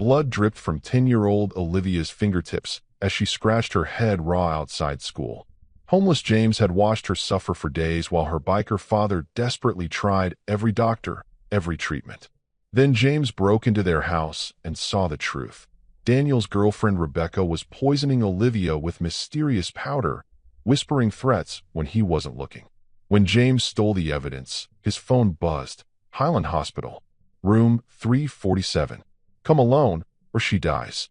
Blood dripped from 10-year-old Olivia's fingertips as she scratched her head raw outside school. Homeless James had watched her suffer for days while her biker father desperately tried every doctor, every treatment. Then James broke into their house and saw the truth. Daniel's girlfriend Rebecca was poisoning Olivia with mysterious powder, whispering threats when he wasn't looking. When James stole the evidence, his phone buzzed. Highland Hospital, room 347. Come alone, or she dies.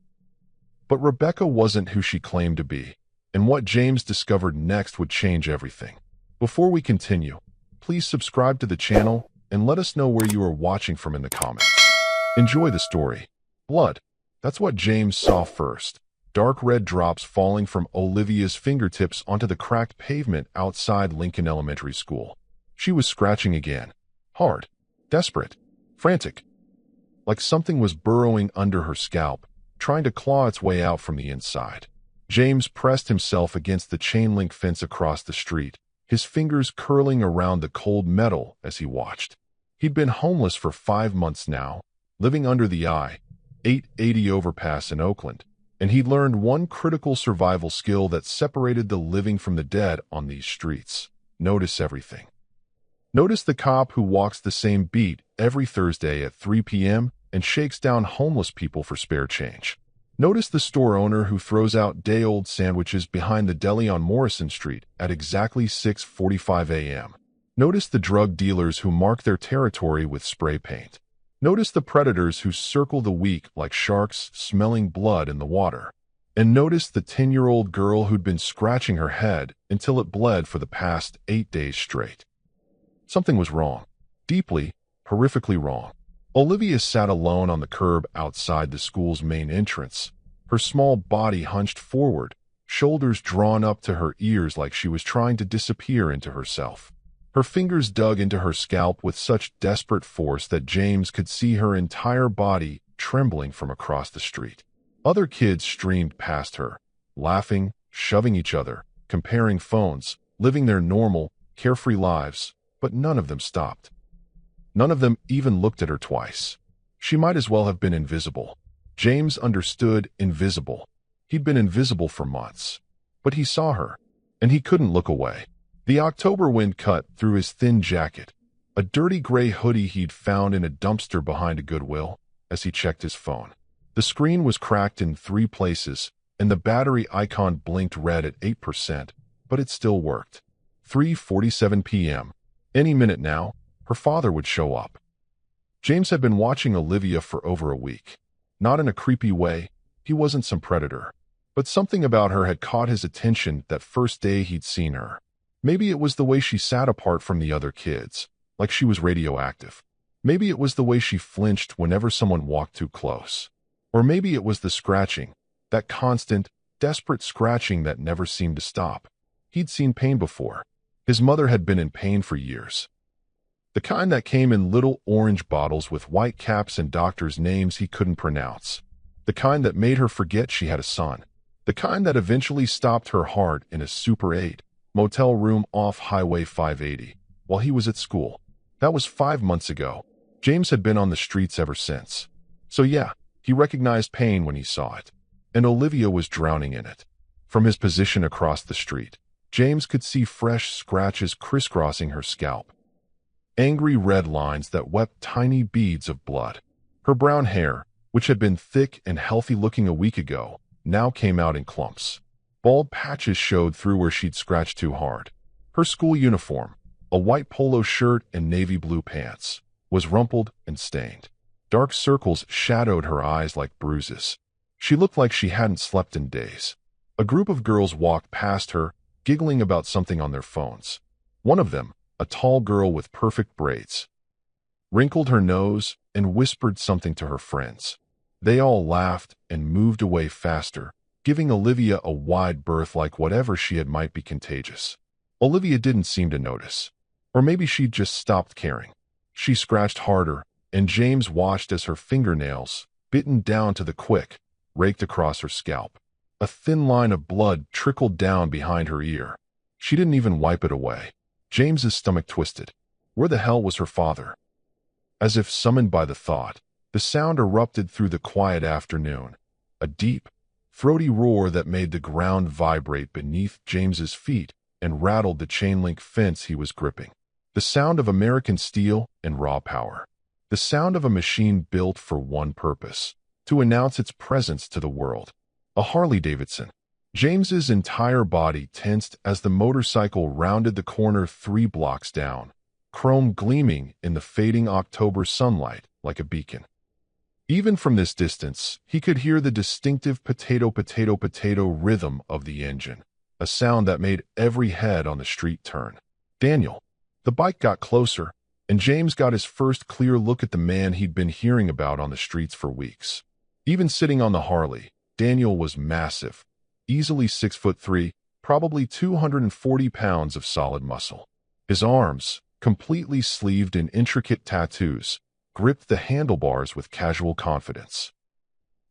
But Rebecca wasn't who she claimed to be, and what James discovered next would change everything. Before we continue, please subscribe to the channel and let us know where you are watching from in the comments. Enjoy the story. Blood. That's what James saw first. Dark red drops falling from Olivia's fingertips onto the cracked pavement outside Lincoln Elementary School. She was scratching again. Hard. Desperate. Frantic. Like something was burrowing under her scalp, trying to claw its way out from the inside. James pressed himself against the chain-link fence across the street, his fingers curling around the cold metal as he watched. He'd been homeless for 5 months now, living under the I-880 overpass in Oakland, and he'd learned one critical survival skill that separated the living from the dead on these streets. Notice everything. Notice the cop who walks the same beat every Thursday at 3 p.m. and shakes down homeless people for spare change. Notice the store owner who throws out day-old sandwiches behind the deli on Morrison Street at exactly 6:45 a.m. Notice the drug dealers who mark their territory with spray paint. Notice the predators who circle the weak like sharks smelling blood in the water. And notice the 10-year-old girl who'd been scratching her head until it bled for the past 8 days straight. Something was wrong. Deeply, horrifically wrong. Olivia sat alone on the curb outside the school's main entrance, her small body hunched forward, shoulders drawn up to her ears like she was trying to disappear into herself. Her fingers dug into her scalp with such desperate force that James could see her entire body trembling from across the street. Other kids streamed past her, laughing, shoving each other, comparing phones, living their normal, carefree lives, but none of them stopped. None of them even looked at her twice. She might as well have been invisible. James understood invisible. He'd been invisible for months. But he saw her, and he couldn't look away. The October wind cut through his thin jacket, a dirty gray hoodie he'd found in a dumpster behind a Goodwill, as he checked his phone. The screen was cracked in 3 places, and the battery icon blinked red at 8%, but it still worked. 3:47 p.m. Any minute now, her father would show up. James had been watching Olivia for over a week. Not in a creepy way, he wasn't some predator. But something about her had caught his attention that first day he'd seen her. Maybe it was the way she sat apart from the other kids, like she was radioactive. Maybe it was the way she flinched whenever someone walked too close. Or maybe it was the scratching, that constant, desperate scratching that never seemed to stop. He'd seen pain before. His mother had been in pain for years. The kind that came in little orange bottles with white caps and doctors' names he couldn't pronounce. The kind that made her forget she had a son. The kind that eventually stopped her heart in a Super 8 motel room off Highway 580 while he was at school. That was 5 months ago. James had been on the streets ever since. So yeah, he recognized pain when he saw it. And Olivia was drowning in it. From his position across the street, James could see fresh scratches crisscrossing her scalp. Angry red lines that wept tiny beads of blood. Her brown hair, which had been thick and healthy-looking a week ago, now came out in clumps. Bald patches showed through where she'd scratched too hard. Her school uniform, a white polo shirt and navy blue pants, was rumpled and stained. Dark circles shadowed her eyes like bruises. She looked like she hadn't slept in days. A group of girls walked past her, giggling about something on their phones. One of them, a tall girl with perfect braids, wrinkled her nose and whispered something to her friends. They all laughed and moved away faster, giving Olivia a wide berth like whatever she had might be contagious. Olivia didn't seem to notice. Or maybe she'd just stopped caring. She scratched harder, and James watched as her fingernails, bitten down to the quick, raked across her scalp. A thin line of blood trickled down behind her ear. She didn't even wipe it away. James's stomach twisted. Where the hell was her father? As if summoned by the thought, The sound erupted through the quiet afternoon, a deep, throaty roar that made the ground vibrate beneath James's feet and rattled the chain-link fence he was gripping. The sound of American steel and raw power. The sound of a machine built for one purpose: to announce its presence to the world. A Harley-Davidson. James's entire body tensed as the motorcycle rounded the corner 3 blocks down, chrome gleaming in the fading October sunlight like a beacon. Even from this distance, he could hear the distinctive potato-potato-potato rhythm of the engine, a sound that made every head on the street turn. Daniel. The bike got closer, and James got his first clear look at the man he'd been hearing about on the streets for weeks. Even sitting on the Harley, Daniel was massive, easily 6'3", probably 240 pounds of solid muscle. His arms, completely sleeved in intricate tattoos, gripped the handlebars with casual confidence.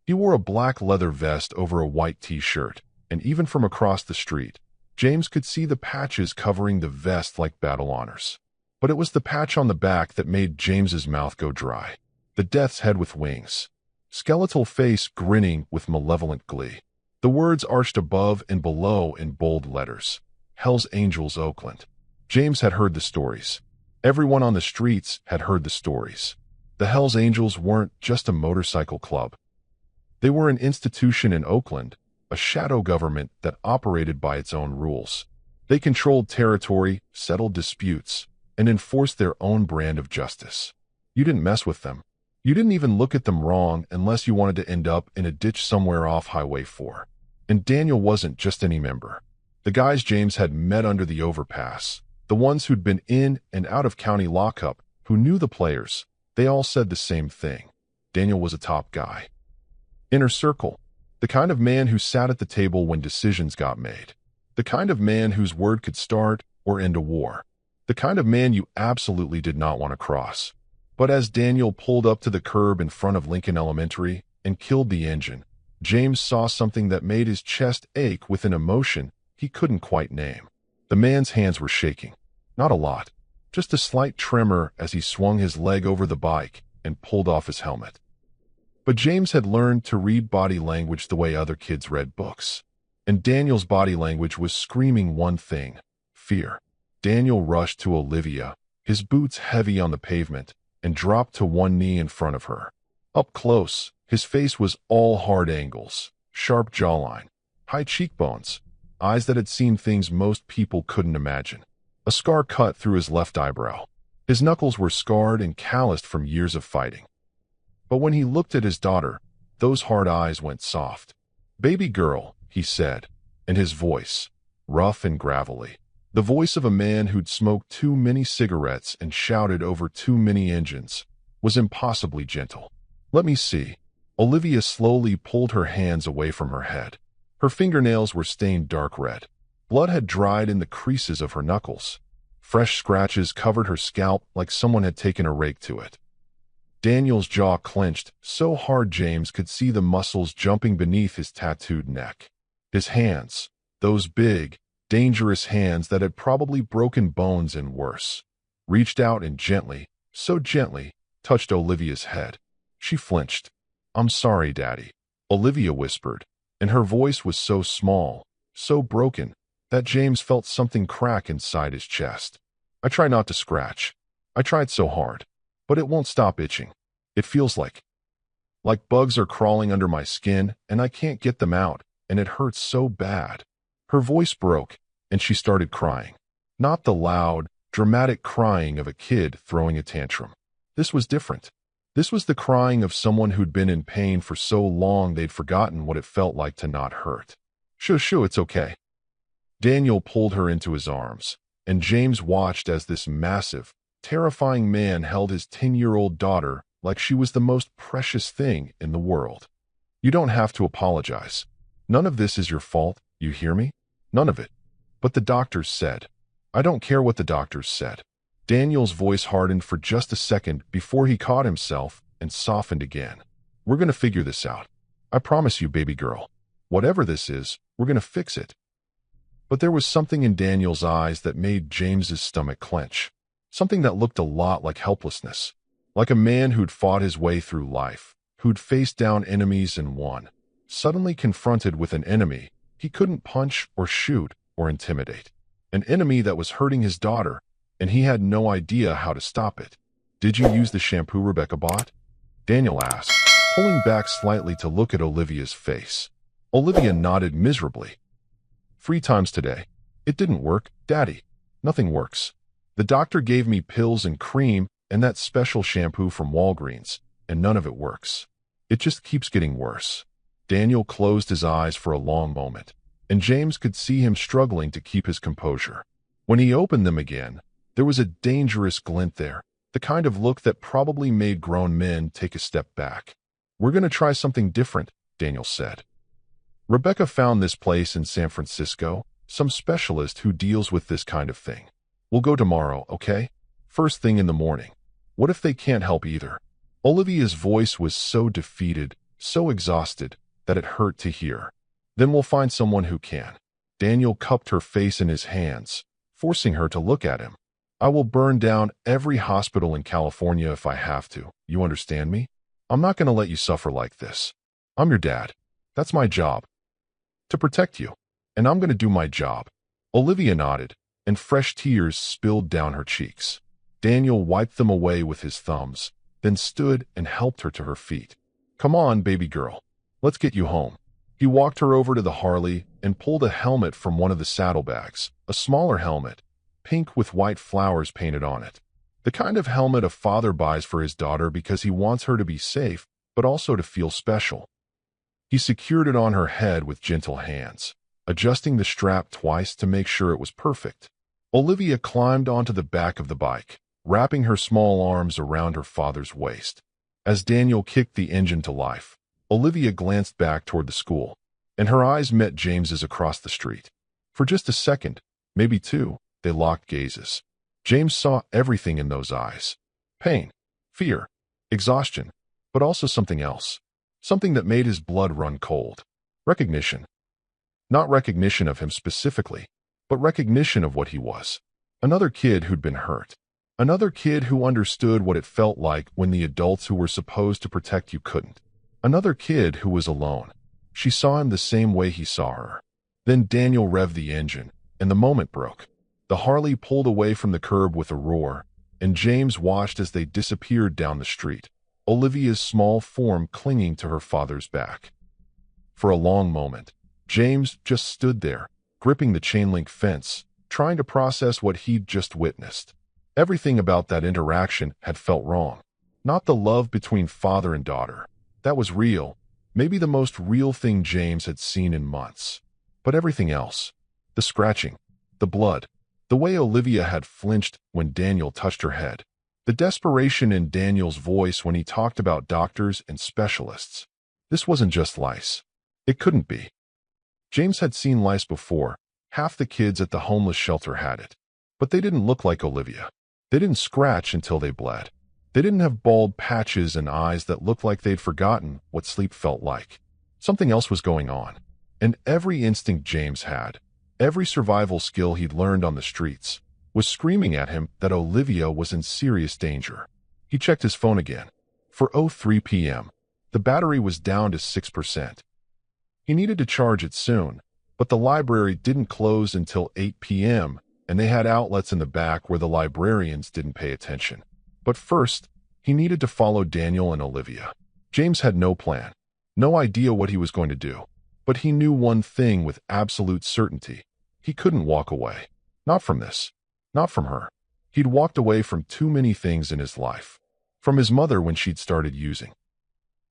He wore a black leather vest over a white t-shirt, and even from across the street, James could see the patches covering the vest like battle honors. But it was the patch on the back that made James's mouth go dry. The Death's Head with Wings. Skeletal face grinning with malevolent glee. The words arched above and below in bold letters. Hell's Angels, Oakland. James had heard the stories. Everyone on the streets had heard the stories. The Hell's Angels weren't just a motorcycle club. They were an institution in Oakland, a shadow government that operated by its own rules. They controlled territory, settled disputes, and enforced their own brand of justice. You didn't mess with them. You didn't even look at them wrong unless you wanted to end up in a ditch somewhere off Highway 4. And Daniel wasn't just any member. The guys James had met under the overpass, the ones who'd been in and out of county lockup, who knew the players, they all said the same thing. Daniel was a top guy. Inner circle. The kind of man who sat at the table when decisions got made. The kind of man whose word could start or end a war. The kind of man you absolutely did not want to cross. But as Daniel pulled up to the curb in front of Lincoln Elementary and killed the engine, James saw something that made his chest ache with an emotion he couldn't quite name. The man's hands were shaking. Not a lot. Just a slight tremor as he swung his leg over the bike and pulled off his helmet. But James had learned to read body language the way other kids read books. And Daniel's body language was screaming one thing: fear. Daniel rushed to Olivia, his boots heavy on the pavement, and dropped to one knee in front of her. Up close, his face was all hard angles, sharp jawline, high cheekbones, eyes that had seen things most people couldn't imagine. A scar cut through his left eyebrow. His knuckles were scarred and calloused from years of fighting. But when he looked at his daughter, those hard eyes went soft. "Baby girl," he said, and his voice, rough and gravelly. The voice of a man who'd smoked too many cigarettes and shouted over too many engines, was impossibly gentle. "Let me see." Olivia slowly pulled her hands away from her head. Her fingernails were stained dark red. Blood had dried in the creases of her knuckles. Fresh scratches covered her scalp like someone had taken a rake to it. Daniel's jaw clenched so hard James could see the muscles jumping beneath his tattooed neck. His hands, those big, dangerous hands that had probably broken bones and worse, reached out and gently, so gently, touched Olivia's head. She flinched. "I'm sorry, Daddy," Olivia whispered, and her voice was so small, so broken, that James felt something crack inside his chest. "I try not to scratch. I tried so hard. But it won't stop itching. It feels like bugs are crawling under my skin, and I can't get them out, and it hurts so bad." Her voice broke, and she started crying. Not the loud, dramatic crying of a kid throwing a tantrum. This was different. This was the crying of someone who'd been in pain for so long they'd forgotten what it felt like to not hurt. Shoo, it's okay." Daniel pulled her into his arms, and James watched as this massive, terrifying man held his 10-year-old daughter like she was the most precious thing in the world. "You don't have to apologize. None of this is your fault, you hear me? None of it." "But the doctors said." "I don't care what the doctors said." Daniel's voice hardened for just a second before he caught himself and softened again. "We're going to figure this out. I promise you, baby girl. Whatever this is, we're going to fix it." But there was something in Daniel's eyes that made James's stomach clench. Something that looked a lot like helplessness. like a man who'd fought his way through life, who'd faced down enemies and won. Suddenly confronted with an enemy he couldn't punch or shoot or intimidate. An enemy that was hurting his daughter, and he had no idea how to stop it. "Did you use the shampoo Rebecca bought?" Daniel asked, pulling back slightly to look at Olivia's face. Olivia nodded miserably. "3 times today. It didn't work, Daddy. Nothing works. The doctor gave me pills and cream and that special shampoo from Walgreens, and none of it works. It just keeps getting worse." Daniel closed his eyes for a long moment, and James could see him struggling to keep his composure. When he opened them again, there was a dangerous glint there, the kind of look that probably made grown men take a step back. "We're going to try something different," Daniel said. "Rebecca found this place in San Francisco, some specialist who deals with this kind of thing. We'll go tomorrow, okay? First thing in the morning. What if they can't help either?" Olivia's voice was so defeated, so exhausted, that it hurt to hear. "Then we'll find someone who can." Daniel cupped her face in his hands, forcing her to look at him. "I will burn down every hospital in California if I have to. You understand me? I'm not going to let you suffer like this. I'm your dad. That's my job. To protect you. And I'm going to do my job." Olivia nodded, and fresh tears spilled down her cheeks. Daniel wiped them away with his thumbs, then stood and helped her to her feet. "Come on, baby girl. Let's get you home." He walked her over to the Harley and pulled a helmet from one of the saddlebags, a smaller helmet, pink with white flowers painted on it. The kind of helmet a father buys for his daughter because he wants her to be safe, but also to feel special. He secured it on her head with gentle hands, adjusting the strap twice to make sure it was perfect. Olivia climbed onto the back of the bike, wrapping her small arms around her father's waist. As Daniel kicked the engine to life, Olivia glanced back toward the school, and her eyes met James's across the street. For just a second, maybe 2, they locked gazes. James saw everything in those eyes. Pain, fear, exhaustion, but also something else. Something that made his blood run cold. Recognition. Not recognition of him specifically, but recognition of what he was. Another kid who'd been hurt. Another kid who understood what it felt like when the adults who were supposed to protect you couldn't. Another kid who was alone. She saw him the same way he saw her. Then Daniel revved the engine, and the moment broke. The Harley pulled away from the curb with a roar, and James watched as they disappeared down the street, Olivia's small form clinging to her father's back. For a long moment, James just stood there, gripping the chain-link fence, trying to process what he'd just witnessed. Everything about that interaction had felt wrong. Not the love between father and daughter. That was real, maybe the most real thing James had seen in months. But everything else, the scratching, the blood, the way Olivia had flinched when Daniel touched her head, the desperation in Daniel's voice when he talked about doctors and specialists. This wasn't just lice. It couldn't be. James had seen lice before. Half the kids at the homeless shelter had it. But they didn't look like Olivia. They didn't scratch until they bled. They didn't have bald patches and eyes that looked like they'd forgotten what sleep felt like. Something else was going on. And every instinct James had, every survival skill he'd learned on the streets, was screaming at him that Olivia was in serious danger. He checked his phone again. For 03 p.m., the battery was down to 6%. He needed to charge it soon, but the library didn't close until 8 p.m., and they had outlets in the back where the librarians didn't pay attention. But first, he needed to follow Daniel and Olivia. James had no plan, no idea what he was going to do, but he knew one thing with absolute certainty. He couldn't walk away. Not from this. Not from her. He'd walked away from too many things in his life. From his mother when she'd started using.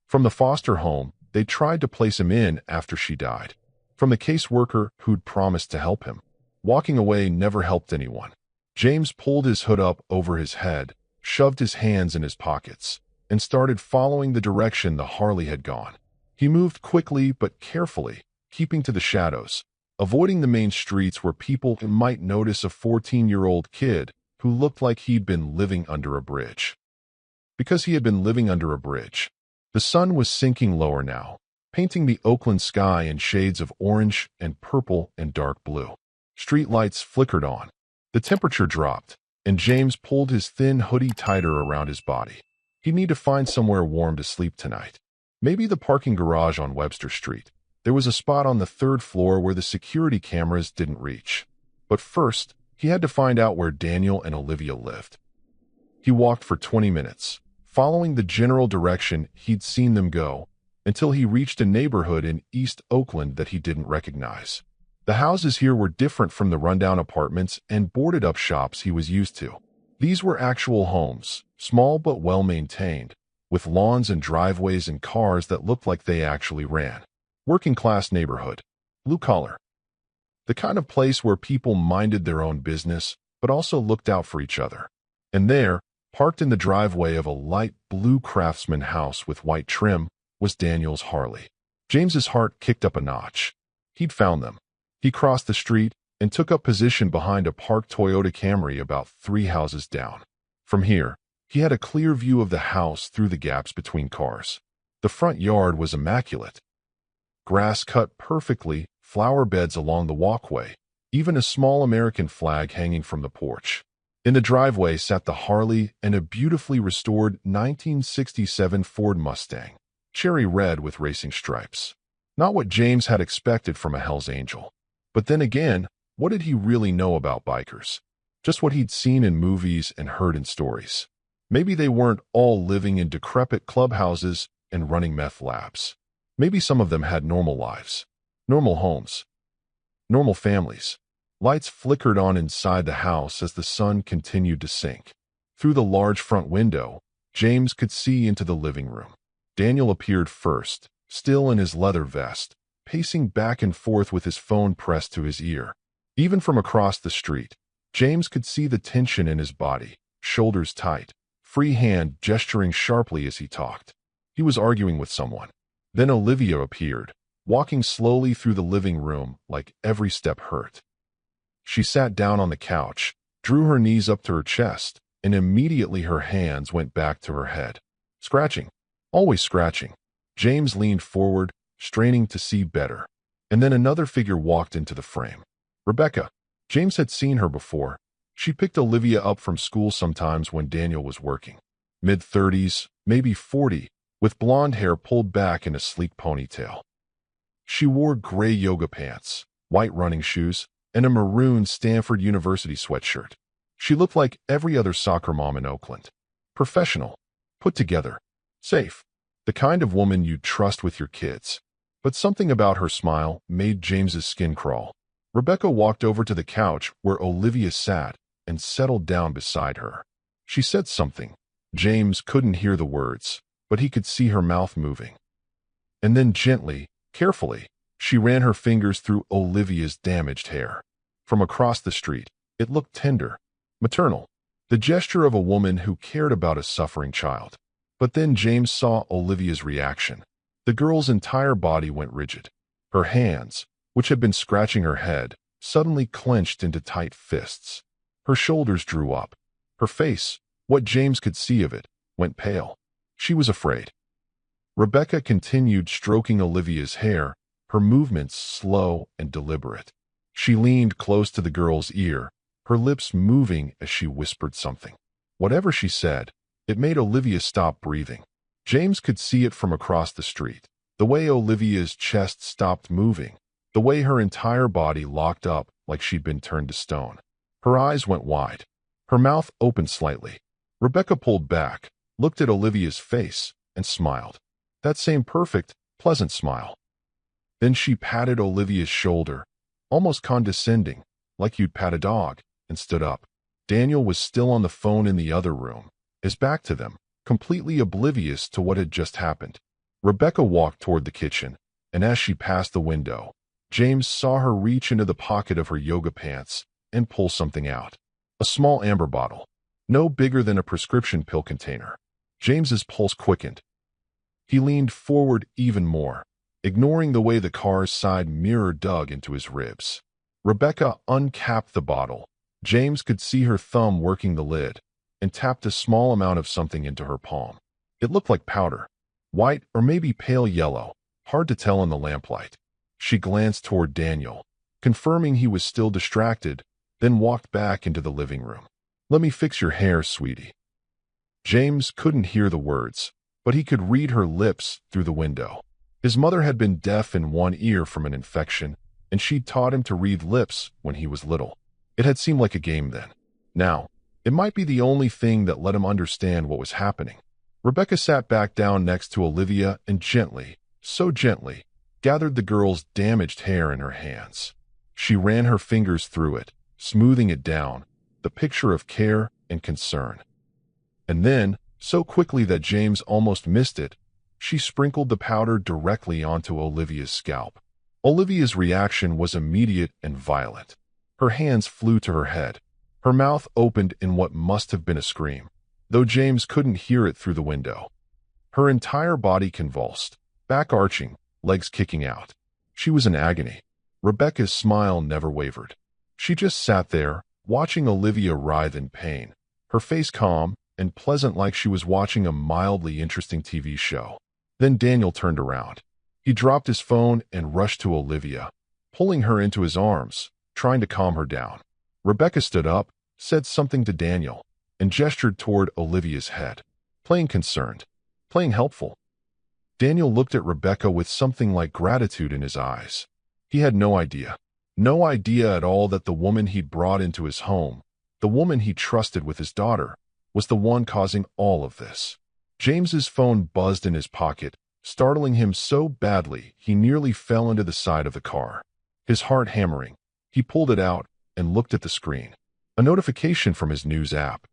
From the foster home they tried to place him in after she died. From the caseworker who'd promised to help him. Walking away never helped anyone. James pulled his hood up over his head, shoved his hands in his pockets, and started following the direction the Harley had gone. He moved quickly but carefully, keeping to the shadows, avoiding the main streets where people might notice a 14-year-old kid who looked like he'd been living under a bridge. Because he had been living under a bridge. The sun was sinking lower now, painting the Oakland sky in shades of orange and purple and dark blue. Street lights flickered on. The temperature dropped, and James pulled his thin hoodie tighter around his body. He'd need to find somewhere warm to sleep tonight. Maybe the parking garage on Webster Street. There was a spot on the third floor where the security cameras didn't reach. But first, he had to find out where Daniel and Olivia lived. He walked for 20 minutes, following the general direction he'd seen them go, until he reached a neighborhood in East Oakland that he didn't recognize. The houses here were different from the rundown apartments and boarded-up shops he was used to. These were actual homes, small but well-maintained, with lawns and driveways and cars that looked like they actually ran. Working-class neighborhood. Blue-collar. The kind of place where people minded their own business, but also looked out for each other. And there, parked in the driveway of a light blue Craftsman house with white trim, was Daniel's Harley. James's heart kicked up a notch. He'd found them. He crossed the street and took up position behind a parked Toyota Camry about 3 houses down. From here, he had a clear view of the house through the gaps between cars. The front yard was immaculate. Grass cut perfectly, flower beds along the walkway, even a small American flag hanging from the porch. In the driveway sat the Harley and a beautifully restored 1967 Ford Mustang, cherry red with racing stripes. Not what James had expected from a Hell's Angel. But then again, what did he really know about bikers? Just what he'd seen in movies and heard in stories. Maybe they weren't all living in decrepit clubhouses and running meth labs. Maybe some of them had normal lives, normal homes, normal families. Lights flickered on inside the house as the sun continued to sink. Through the large front window, James could see into the living room. Daniel appeared first, still in his leather vest, pacing back and forth with his phone pressed to his ear. Even from across the street, James could see the tension in his body, shoulders tight, free hand gesturing sharply as he talked. He was arguing with someone. Then Olivia appeared, walking slowly through the living room like every step hurt. She sat down on the couch, drew her knees up to her chest, and immediately her hands went back to her head. Scratching. Always scratching. James leaned forward, straining to see better. And then another figure walked into the frame. Rebecca. James had seen her before. She picked Olivia up from school sometimes when Daniel was working. Mid-30s, maybe 40, with blonde hair pulled back in a sleek ponytail. She wore gray yoga pants, white running shoes, and a maroon Stanford University sweatshirt. She looked like every other soccer mom in Oakland. Professional, put together, safe, the kind of woman you'd trust with your kids. But something about her smile made James's skin crawl. Rebecca walked over to the couch where Olivia sat and settled down beside her. She said something. James couldn't hear the words, but he could see her mouth moving. And then gently, carefully, she ran her fingers through Olivia's damaged hair. From across the street, it looked tender, maternal, the gesture of a woman who cared about a suffering child. But then James saw Olivia's reaction. The girl's entire body went rigid. Her hands, which had been scratching her head, suddenly clenched into tight fists. Her shoulders drew up. Her face, what James could see of it, went pale. She was afraid. Rebecca continued stroking Olivia's hair, her movements slow and deliberate. She leaned close to the girl's ear, her lips moving as she whispered something. Whatever she said, it made Olivia stop breathing. James could see it from across the street. The way Olivia's chest stopped moving. The way her entire body locked up like she'd been turned to stone. Her eyes went wide. Her mouth opened slightly. Rebecca pulled back, looked at Olivia's face, and smiled. That same perfect, pleasant smile. Then she patted Olivia's shoulder, almost condescending, like you'd pat a dog, and stood up. Daniel was still on the phone in the other room, his back to them, completely oblivious to what had just happened. Rebecca walked toward the kitchen, and as she passed the window, James saw her reach into the pocket of her yoga pants and pull something out. A small amber bottle, no bigger than a prescription pill container. James's pulse quickened. He leaned forward even more, ignoring the way the car's side mirror dug into his ribs. Rebecca uncapped the bottle. James could see her thumb working the lid, and tapped a small amount of something into her palm. It looked like powder, white or maybe pale yellow, hard to tell in the lamplight. She glanced toward Daniel, confirming he was still distracted, then walked back into the living room. "Let me fix your hair, sweetie." James couldn't hear the words, but he could read her lips through the window. His mother had been deaf in one ear from an infection, and she'd taught him to read lips when he was little. It had seemed like a game then. Now, it might be the only thing that let him understand what was happening. Rebecca sat back down next to Olivia and gently, so gently, gathered the girl's damaged hair in her hands. She ran her fingers through it, smoothing it down, the picture of care and concern. And then, so quickly that James almost missed it, she sprinkled the powder directly onto Olivia's scalp. Olivia's reaction was immediate and violent. Her hands flew to her head. Her mouth opened in what must have been a scream, though James couldn't hear it through the window. Her entire body convulsed, back arching, legs kicking out. She was in agony. Rebecca's smile never wavered. She just sat there, watching Olivia writhe in pain, her face calm and pleasant like she was watching a mildly interesting TV show. Then Daniel turned around. He dropped his phone and rushed to Olivia, pulling her into his arms, trying to calm her down. Rebecca stood up, said something to Daniel, and gestured toward Olivia's head, playing concerned, playing helpful. Daniel looked at Rebecca with something like gratitude in his eyes. He had no idea at all that the woman he'd brought into his home, the woman he trusted with his daughter, was the one causing all of this. James's phone buzzed in his pocket, startling him so badly he nearly fell into the side of the car. His heart hammering, he pulled it out and looked at the screen. A notification from his news app.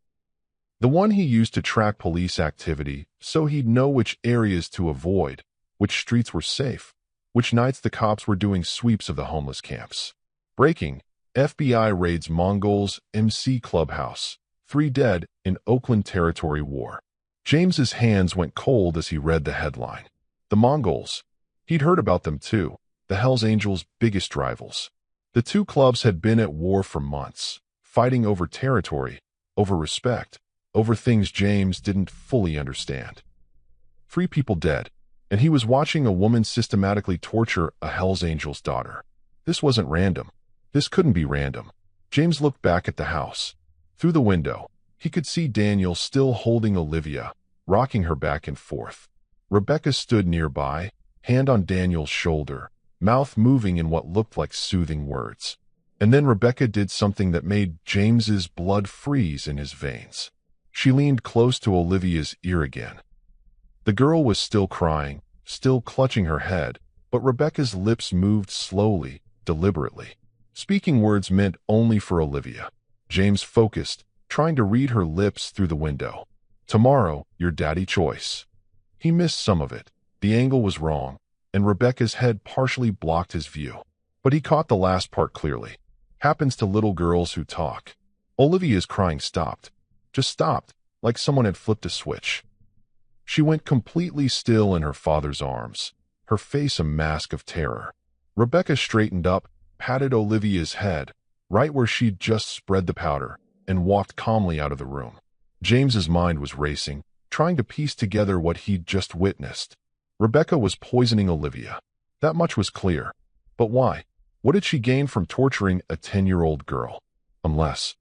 The one he used to track police activity so he'd know which areas to avoid, which streets were safe, which nights the cops were doing sweeps of the homeless camps. Breaking: FBI raids Mongols MC Clubhouse. 3 dead in Oakland Territory War. James's hands went cold as he read the headline. The Mongols. He'd heard about them too, the Hells Angels' biggest rivals. The two clubs had been at war for months, fighting over territory, over respect, over things James didn't fully understand. 3 people dead, and he was watching a woman systematically torture a Hells Angels' daughter. This wasn't random. This couldn't be random. James looked back at the house. Through the window, he could see Daniel still holding Olivia, rocking her back and forth. Rebecca stood nearby, hand on Daniel's shoulder, mouth moving in what looked like soothing words. And then Rebecca did something that made James's blood freeze in his veins. She leaned close to Olivia's ear again. The girl was still crying, still clutching her head, but Rebecca's lips moved slowly, deliberately, speaking words meant only for Olivia. James focused, trying to read her lips through the window. Tomorrow, your daddy choice. He missed some of it. The angle was wrong, and Rebecca's head partially blocked his view. But he caught the last part clearly. Happens to little girls who talk. Olivia's crying stopped. Just stopped, like someone had flipped a switch. She went completely still in her father's arms, her face a mask of terror. Rebecca straightened up, patted Olivia's head, right where she'd just spread the powder, and walked calmly out of the room. James's mind was racing, trying to piece together what he'd just witnessed. Rebecca was poisoning Olivia. That much was clear. But why? What did she gain from torturing a 10-year-old girl? Unless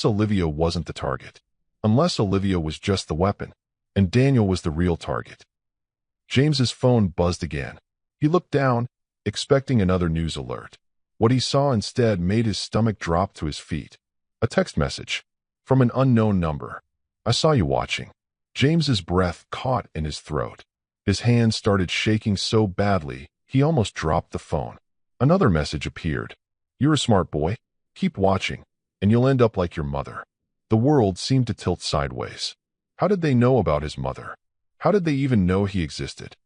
Olivia wasn't the target. Unless Olivia was just the weapon, and Daniel was the real target. James's phone buzzed again. He looked down, expecting another news alert. What he saw instead made his stomach drop to his feet. A text message from an unknown number. I saw you watching. James's breath caught in his throat. His hands started shaking so badly, he almost dropped the phone. Another message appeared. You're a smart boy. Keep watching, and you'll end up like your mother. The world seemed to tilt sideways. How did they know about his mother? How did they even know he existed?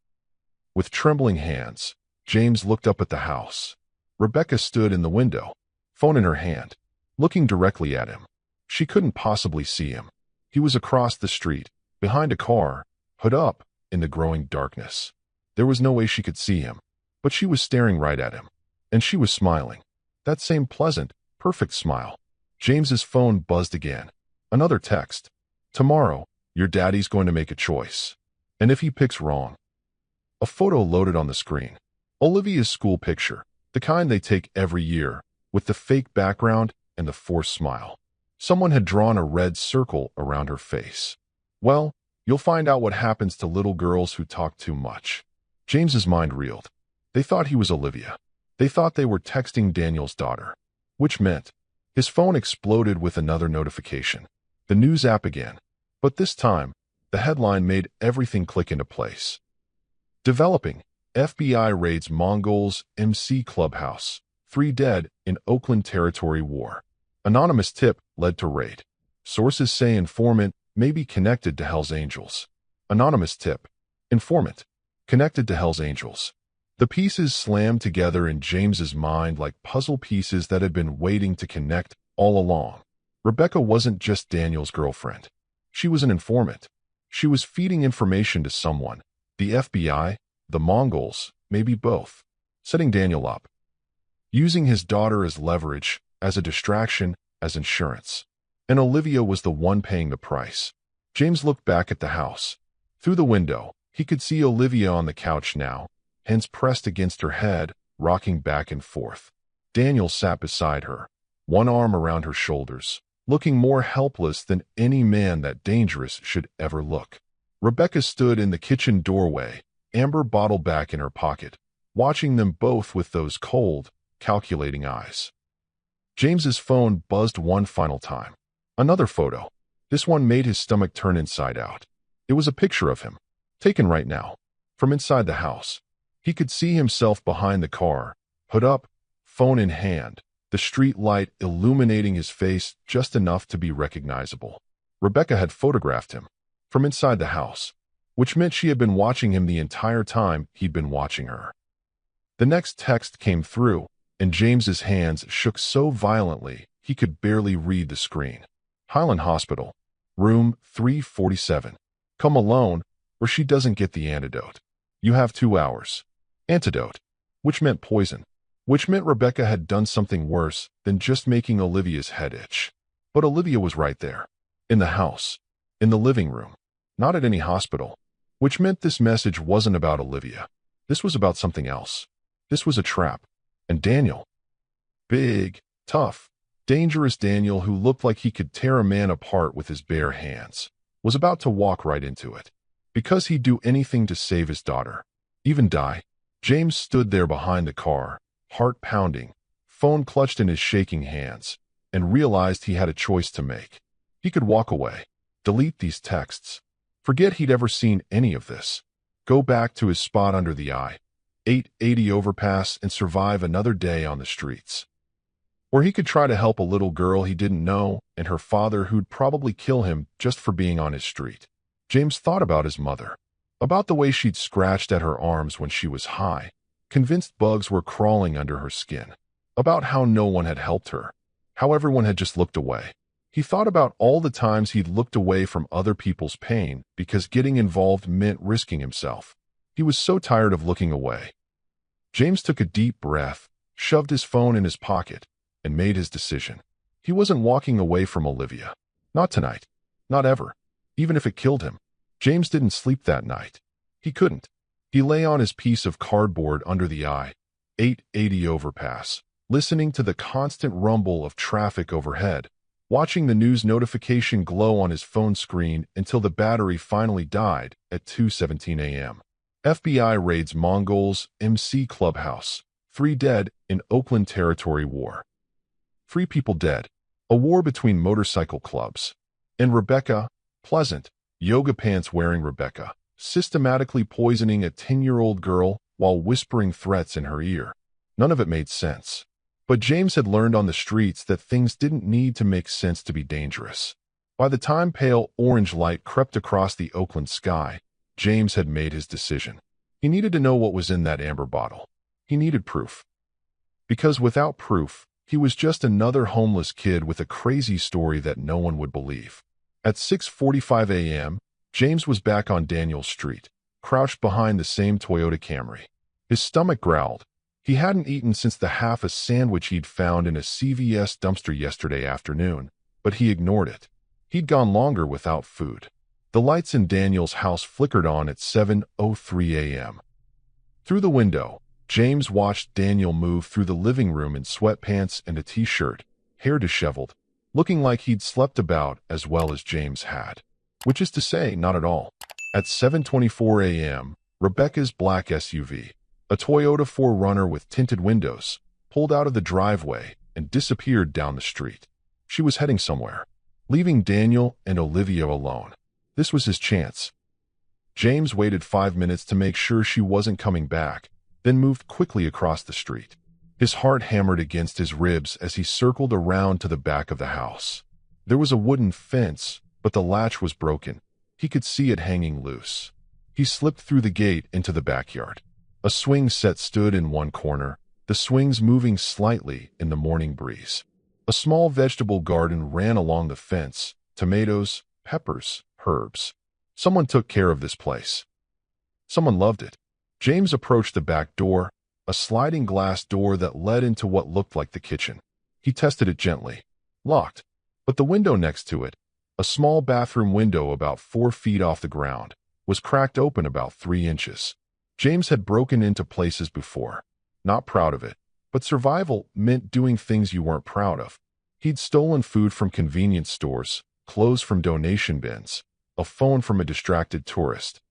With trembling hands, James looked up at the house. Rebecca stood in the window, phone in her hand, looking directly at him. She couldn't possibly see him. He was across the street, behind a car, hood up, in the growing darkness. There was no way she could see him, but she was staring right at him. And she was smiling. That same pleasant, perfect smile. James's phone buzzed again. Another text. Tomorrow, your daddy's going to make a choice. And if he picks wrong. A photo loaded on the screen. Olivia's school picture. The kind they take every year, with the fake background and the forced smile. Someone had drawn a red circle around her face. Well, you'll find out what happens to little girls who talk too much. James's mind reeled. They thought he was Olivia. They thought they were texting Daniel's daughter, which meant his phone exploded with another notification. The news app again. But this time, the headline made everything click into place. Developing. FBI raids Mongols' MC clubhouse. 3 dead in Oakland Territory war. Anonymous tip led to raid. Sources say informant may be connected to Hell's Angels. Anonymous tip. Informant. Connected to Hell's Angels. The pieces slammed together in James's mind like puzzle pieces that had been waiting to connect all along. Rebecca wasn't just Daniel's girlfriend. She was an informant. She was feeding information to someone. The FBI, the Mongols, maybe both. Setting Daniel up. Using his daughter as leverage, as a distraction, as insurance. And Olivia was the one paying the price. James looked back at the house. Through the window, he could see Olivia on the couch now, hands pressed against her head, rocking back and forth. Daniel sat beside her, one arm around her shoulders, looking more helpless than any man that dangerous should ever look. Rebecca stood in the kitchen doorway, amber bottle back in her pocket, watching them both with those cold, calculating eyes. James's phone buzzed one final time. Another photo. This one made his stomach turn inside out. It was a picture of him, taken right now, from inside the house. He could see himself behind the car, hood up, phone in hand, the street light illuminating his face just enough to be recognizable. Rebecca had photographed him, from inside the house, which meant she had been watching him the entire time he'd been watching her. The next text came through, and James's hands shook so violently he could barely read the screen. Highland Hospital, room 347. Come alone, or she doesn't get the antidote. You have 2 hours. Antidote, which meant poison, which meant Rebecca had done something worse than just making Olivia's head itch. But Olivia was right there, in the house, in the living room, not at any hospital, which meant this message wasn't about Olivia. This was about something else. This was a trap. And Daniel, big, tough, dangerous Daniel who looked like he could tear a man apart with his bare hands, was about to walk right into it. Because he'd do anything to save his daughter, even die. James stood there behind the car, heart pounding, phone clutched in his shaking hands, and realized he had a choice to make. He could walk away, delete these texts, forget he'd ever seen any of this, go back to his spot under the I-880 overpass and survive another day on the streets. Or he could try to help a little girl he didn't know and her father who'd probably kill him just for being on his street. James thought about his mother, about the way she'd scratched at her arms when she was high, convinced bugs were crawling under her skin, about how no one had helped her, how everyone had just looked away. He thought about all the times he'd looked away from other people's pain because getting involved meant risking himself. He was so tired of looking away. James took a deep breath, shoved his phone in his pocket, and made his decision. He wasn't walking away from Olivia. Not tonight. Not ever. Even if it killed him. James didn't sleep that night. He couldn't. He lay on his piece of cardboard under the I-880 overpass, listening to the constant rumble of traffic overhead, watching the news notification glow on his phone screen until the battery finally died at 2:17 a.m. FBI raids Mongols' MC clubhouse. 3 dead in Oakland Territory war. 3 people dead. A war between motorcycle clubs. And Rebecca, pleasant, yoga pants wearing Rebecca, systematically poisoning a 10-year-old girl while whispering threats in her ear. None of it made sense. But James had learned on the streets that things didn't need to make sense to be dangerous. By the time pale orange light crept across the Oakland sky, James had made his decision. He needed to know what was in that amber bottle. He needed proof. Because without proof, he was just another homeless kid with a crazy story that no one would believe. At 6:45 a.m., James was back on Daniel Street, crouched behind the same Toyota Camry. His stomach growled. He hadn't eaten since the half a sandwich he'd found in a CVS dumpster yesterday afternoon, but he ignored it. He'd gone longer without food. The lights in Daniel's house flickered on at 7:03 a.m. Through the window, James watched Daniel move through the living room in sweatpants and a t-shirt, hair disheveled, looking like he'd slept about as well as James had. which is to say, not at all. At 7:24 a.m., Rebecca's black SUV, a Toyota 4Runner with tinted windows, pulled out of the driveway and disappeared down the street. She was heading somewhere, leaving Daniel and Olivia alone. This was his chance. James waited 5 minutes to make sure she wasn't coming back, then moved quickly across the street. His heart hammered against his ribs as he circled around to the back of the house. There was a wooden fence, but the latch was broken. He could see it hanging loose. He slipped through the gate into the backyard. A swing set stood in one corner, the swings moving slightly in the morning breeze. A small vegetable garden ran along the fence, tomatoes, peppers, herbs. Someone took care of this place. Someone loved it. James approached the back door, a sliding glass door that led into what looked like the kitchen. He tested it gently. Locked. But the window next to it, a small bathroom window about 4 feet off the ground, was cracked open about 3 inches. James had broken into places before. Not proud of it, but survival meant doing things you weren't proud of. He'd stolen food from convenience stores, clothes from donation bins, a phone from a distracted tourist.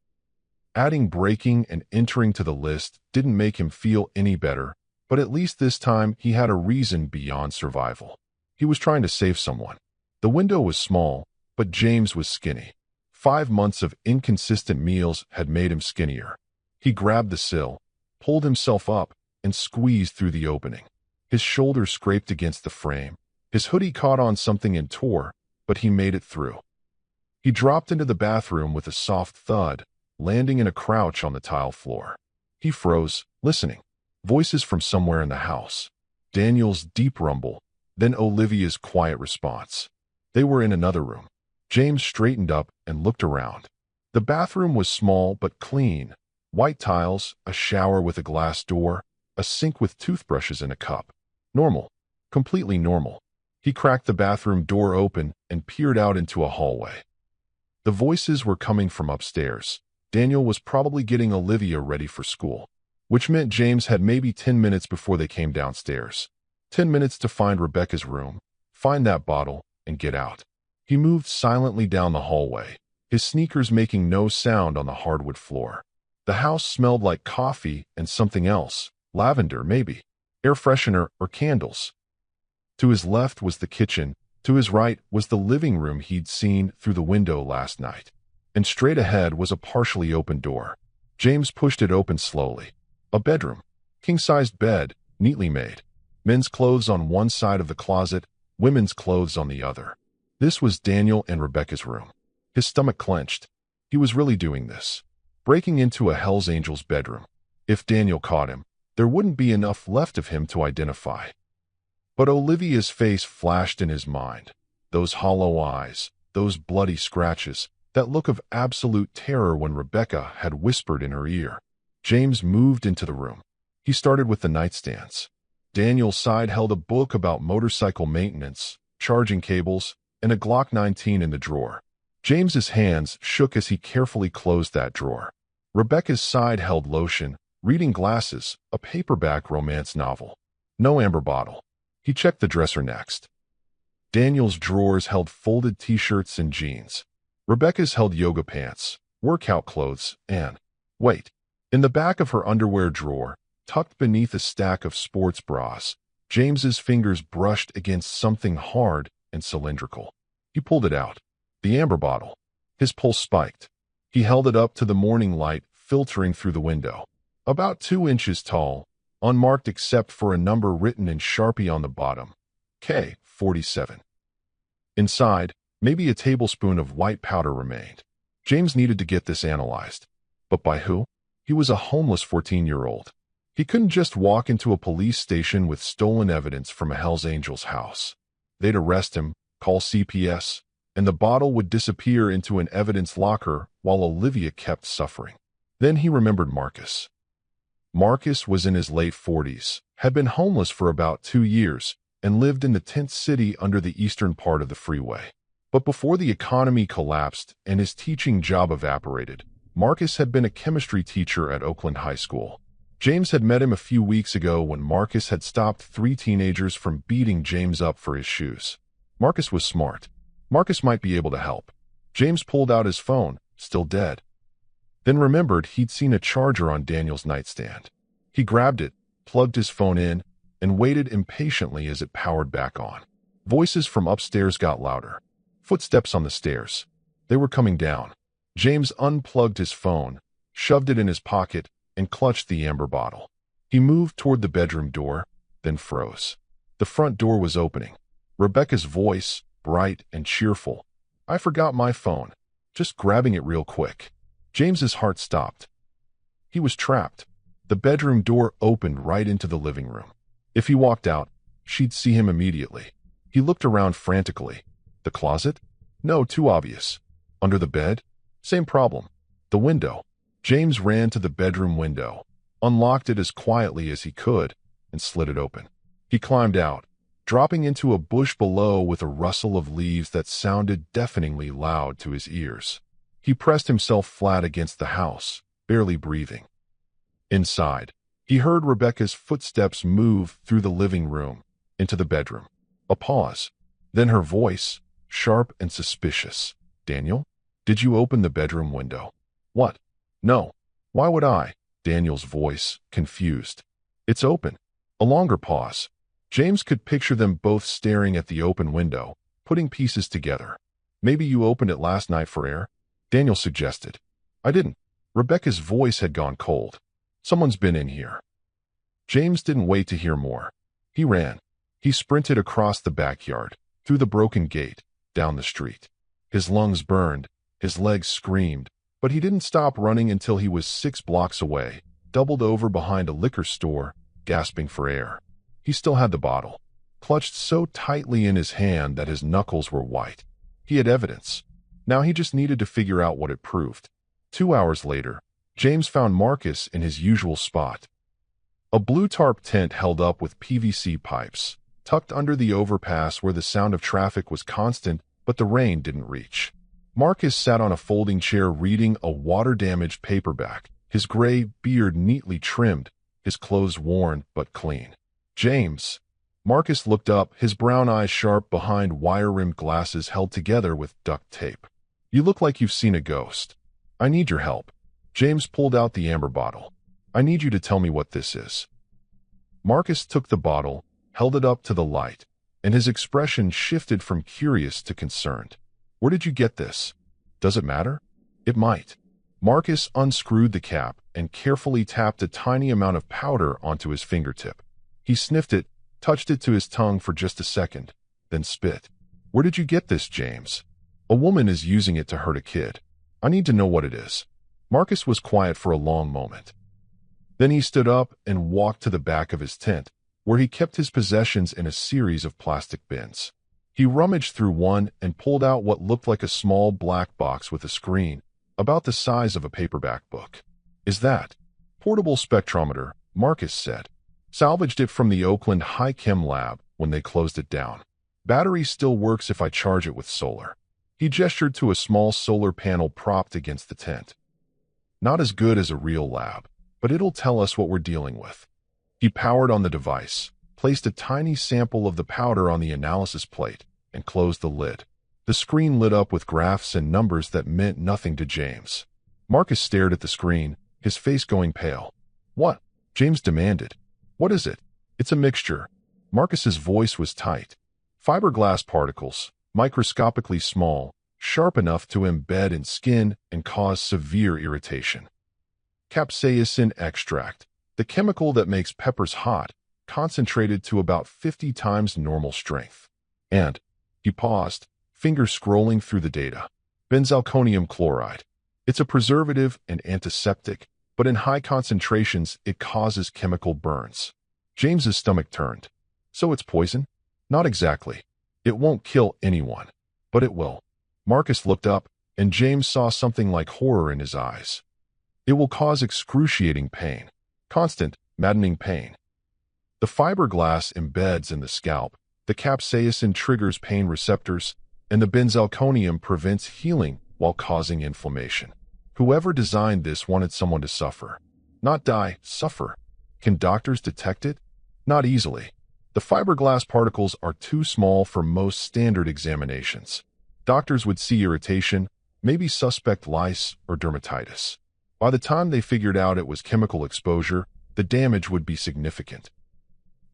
Adding breaking and entering to the list didn't make him feel any better, but at least this time he had a reason beyond survival. He was trying to save someone. The window was small, but James was skinny. 5 months of inconsistent meals had made him skinnier. He grabbed the sill, pulled himself up, and squeezed through the opening. His shoulders scraped against the frame. His hoodie caught on something and tore, but he made it through. He dropped into the bathroom with a soft thud, landing in a crouch on the tile floor. He froze, listening. Voices from somewhere in the house. Daniel's deep rumble, then Olivia's quiet response. They were in another room. James straightened up and looked around. The bathroom was small but clean. White tiles, a shower with a glass door, a sink with toothbrushes and a cup. Normal. Completely normal. He cracked the bathroom door open and peered out into a hallway. The voices were coming from upstairs. Daniel was probably getting Olivia ready for school, which meant James had maybe 10 minutes before they came downstairs. 10 minutes to find Rebecca's room, find that bottle, and get out. He moved silently down the hallway, his sneakers making no sound on the hardwood floor. The house smelled like coffee and something else, lavender maybe, air freshener or candles. To his left was the kitchen, to his right was the living room he'd seen through the window last night. And straight ahead was a partially open door. James pushed it open slowly. A bedroom. King-sized bed, neatly made. Men's clothes on one side of the closet, women's clothes on the other. This was Daniel and Rebecca's room. His stomach clenched. He was really doing this. Breaking into a Hell's Angels bedroom. If Daniel caught him, there wouldn't be enough left of him to identify. But Olivia's face flashed in his mind. Those hollow eyes, those bloody scratches, that look of absolute terror when Rebecca had whispered in her ear. James moved into the room. He started with the nightstands. Daniel's side held a book about motorcycle maintenance, charging cables, and a Glock 19 in the drawer. James's hands shook as he carefully closed that drawer. Rebecca's side held lotion, reading glasses, a paperback romance novel. No amber bottle. He checked the dresser next. Daniel's drawers held folded t-shirts and jeans. Rebecca's held yoga pants, workout clothes, and, wait, in the back of her underwear drawer, tucked beneath a stack of sports bras, James's fingers brushed against something hard and cylindrical. He pulled it out. The amber bottle. His pulse spiked. He held it up to the morning light filtering through the window. About 2 inches tall, unmarked except for a number written in Sharpie on the bottom. K47. Inside, maybe a tablespoon of white powder remained. James needed to get this analyzed. But by who? He was a homeless 14-year-old. He couldn't just walk into a police station with stolen evidence from a Hell's Angels house. They'd arrest him, call CPS, and the bottle would disappear into an evidence locker while Olivia kept suffering. Then he remembered Marcus. Marcus was in his late 40s, had been homeless for about 2 years, and lived in the tent city under the eastern part of the freeway. But before the economy collapsed and his teaching job evaporated, Marcus had been a chemistry teacher at Oakland High School. James had met him a few weeks ago when Marcus had stopped 3 teenagers from beating James up for his shoes. Marcus was smart. Marcus might be able to help. James pulled out his phone, still dead. Then remembered he'd seen a charger on Daniel's nightstand. He grabbed it, plugged his phone in, and waited impatiently as it powered back on. Voices from upstairs got louder. Footsteps on the stairs. They were coming down. James unplugged his phone, shoved it in his pocket, and clutched the amber bottle. He moved toward the bedroom door, then froze. The front door was opening. Rebecca's voice, bright and cheerful. "I forgot my phone. Just grabbing it real quick." James's heart stopped. He was trapped. The bedroom door opened right into the living room. If he walked out, she'd see him immediately. He looked around frantically. The closet? No, too obvious. Under the bed? Same problem. The window. James ran to the bedroom window, unlocked it as quietly as he could, and slid it open. He climbed out, dropping into a bush below with a rustle of leaves that sounded deafeningly loud to his ears. He pressed himself flat against the house, barely breathing. Inside, he heard Rebecca's footsteps move through the living room, into the bedroom. A pause. Then her voice, sharp and suspicious. "Daniel? Did you open the bedroom window?" "What? No. Why would I?" Daniel's voice, confused. "It's open." A longer pause. James could picture them both staring at the open window, putting pieces together. "Maybe you opened it last night for air?" Daniel suggested. "I didn't." Rebecca's voice had gone cold. "Someone's been in here." James didn't wait to hear more. He ran. He sprinted across the backyard, through the broken gate, down the street. His lungs burned, his legs screamed, but he didn't stop running until he was 6 blocks away, doubled over behind a liquor store, gasping for air. He still had the bottle, clutched so tightly in his hand that his knuckles were white. He had evidence. Now he just needed to figure out what it proved. 2 hours later, James found Marcus in his usual spot. A blue tarp tent held up with PVC pipes, tucked under the overpass where the sound of traffic was constant, but the rain didn't reach. Marcus sat on a folding chair reading a water-damaged paperback, his gray beard neatly trimmed, his clothes worn but clean. "James." Marcus looked up, his brown eyes sharp behind wire-rimmed glasses held together with duct tape. "You look like you've seen a ghost. I need your help." James pulled out the amber bottle. "I need you to tell me what this is." Marcus took the bottle, held it up to the light, and his expression shifted from curious to concerned. "Where did you get this? Does it matter?" "It might." Marcus unscrewed the cap and carefully tapped a tiny amount of powder onto his fingertip. He sniffed it, touched it to his tongue for just a second, then spit. "Where did you get this, James?" "A woman is using it to hurt a kid. I need to know what it is." Marcus was quiet for a long moment. Then he stood up and walked to the back of his tent, where he kept his possessions in a series of plastic bins. He rummaged through one and pulled out what looked like a small black box with a screen, about the size of a paperback book. "Is that?" "Portable spectrometer," Marcus said. "Salvaged it from the Oakland High Chem lab when they closed it down. Battery still works if I charge it with solar." He gestured to a small solar panel propped against the tent. "Not as good as a real lab, but it'll tell us what we're dealing with." He powered on the device, placed a tiny sample of the powder on the analysis plate, and closed the lid. The screen lit up with graphs and numbers that meant nothing to James. Marcus stared at the screen, his face going pale. "What?" James demanded. "What is it?" "It's a mixture." Marcus's voice was tight. "Fiberglass particles, microscopically small, sharp enough to embed in skin and cause severe irritation. Capsaicin extract, the chemical that makes peppers hot, concentrated to about 50 times normal strength. And," he paused, fingers scrolling through the data, "benzalkonium chloride. It's a preservative and antiseptic, but in high concentrations it causes chemical burns." James's stomach turned. "So it's poison?" "Not exactly. It won't kill anyone, but it will." Marcus looked up, and James saw something like horror in his eyes. "It will cause excruciating pain. Constant, maddening pain. The fiberglass embeds in the scalp, the capsaicin triggers pain receptors, and the benzalkonium prevents healing while causing inflammation. Whoever designed this wanted someone to suffer. Not die, suffer. Can doctors detect it? Not easily. The fiberglass particles are too small for most standard examinations. Doctors would see irritation, Maybe suspect lice or dermatitis. By the time they figured out it was chemical exposure, the damage would be significant.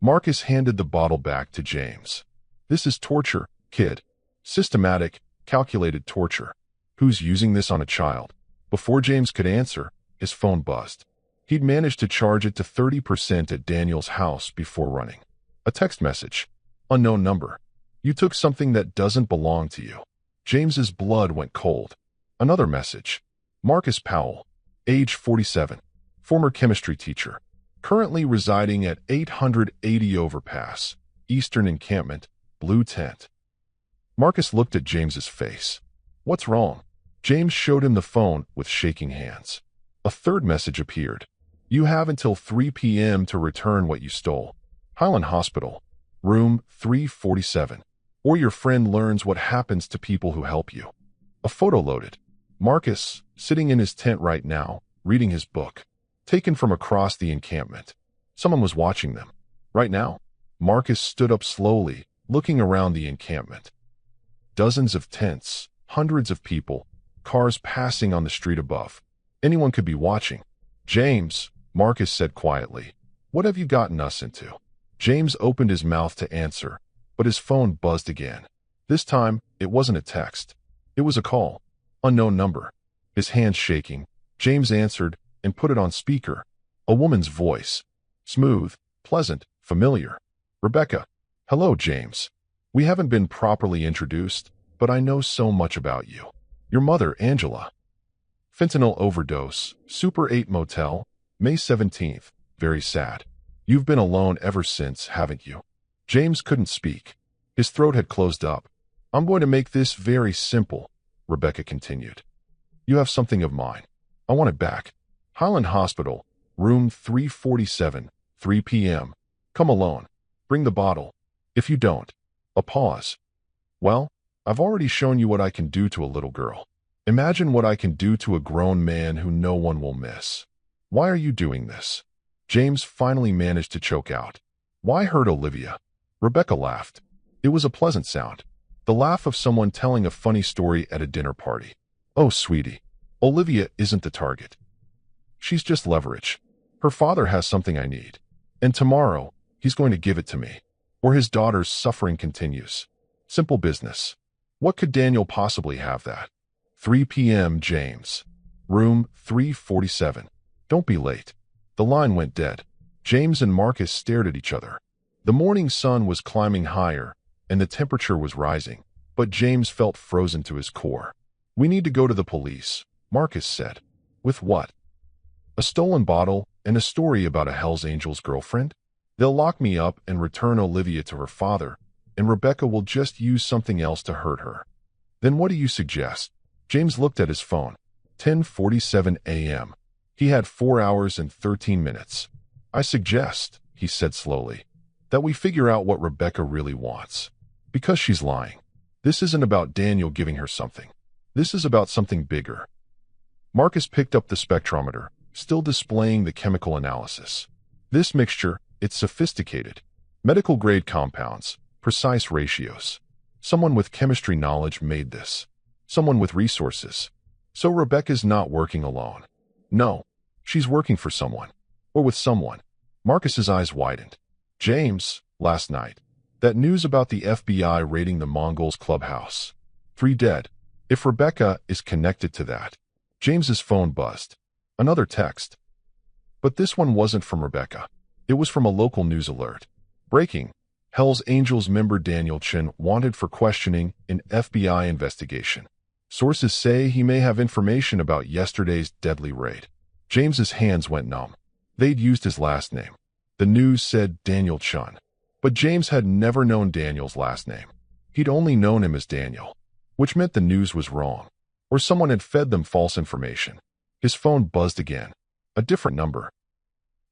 Marcus handed the bottle back to James. This is torture, kid. Systematic, calculated torture. Who's using this on a child? Before James could answer, his phone buzzed. He'd managed to charge it to 30% at Daniel's house before running. A text message. Unknown number. You took something that doesn't belong to you. James's blood went cold. Another message. Marcus Powell, age 47, former chemistry teacher, currently residing at 880 Overpass, Eastern Encampment, Blue Tent. Marcus looked at James's face. What's wrong? James showed him the phone with shaking hands. A third message appeared. You have until 3 p.m. to return what you stole. Highland Hospital, room 347. Or your friend learns what happens to people who help you. A photo loaded. Marcus, sitting in his tent right now, reading his book. Taken from across the encampment. Someone was watching them. Right now, Marcus stood up slowly, looking around the encampment. Dozens of tents, hundreds of people, cars passing on the street above. Anyone could be watching. James, Marcus said quietly, what have you gotten us into? James opened his mouth to answer, but his phone buzzed again. This time, it wasn't a text. It was a call. Unknown number. His hands shaking, James answered and put it on speaker. A woman's voice. Smooth, pleasant, familiar. Rebecca. Hello, James. We haven't been properly introduced, but I know so much about you. Your mother, Angela. Fentanyl overdose, Super 8 Motel, May 17th. Very sad. You've been alone ever since, haven't you? James couldn't speak. His throat had closed up. I'm going to make this very simple, Rebecca continued. You have something of mine. I want it back. Highland Hospital, room 347, 3 p.m. Come alone. Bring the bottle. If you don't. A pause. Well, I've already shown you what I can do to a little girl. Imagine what I can do to a grown man who no one will miss. Why are you doing this? James finally managed to choke out. Why hurt Olivia? Rebecca laughed. It was a pleasant sound. The laugh of someone telling a funny story at a dinner party. Oh, sweetie. Olivia isn't the target. She's just leverage. Her father has something I need. And tomorrow, he's going to give it to me. Or his daughter's suffering continues. Simple business. What could Daniel possibly have that? 3 p.m. James. Room 347. Don't be late. The line went dead. James and Marcus stared at each other. The morning sun was climbing higher, and the temperature was rising, but James felt frozen to his core. We need to go to the police, Marcus said. With what? A stolen bottle and a story about a Hell's Angels girlfriend? They'll lock me up and return Olivia to her father, and Rebecca will just use something else to hurt her. Then what do you suggest? James looked at his phone. 10:47 a.m. He had 4 hours and 13 minutes. I suggest, he said slowly, that we figure out what Rebecca really wants. Because she's lying. This isn't about Daniel giving her something. This is about something bigger. Marcus picked up the spectrometer, still displaying the chemical analysis. This mixture, it's sophisticated. Medical-grade compounds, precise ratios. Someone with chemistry knowledge made this. Someone with resources. So Rebecca's not working alone. No, she's working for someone. Or with someone. Marcus's eyes widened. James, last night. That news about the FBI raiding the Mongols' clubhouse. 3 dead. If Rebecca is connected to that. James's phone buzzed. Another text. But this one wasn't from Rebecca. It was from a local news alert. Breaking. Hell's Angels member Daniel Chen wanted for questioning in FBI investigation. Sources say he may have information about yesterday's deadly raid. James's hands went numb. They'd used his last name. The news said Daniel Chen. But James had never known Daniel's last name. He'd only known him as Daniel, which meant the news was wrong, or someone had fed them false information. His phone buzzed again. A different number.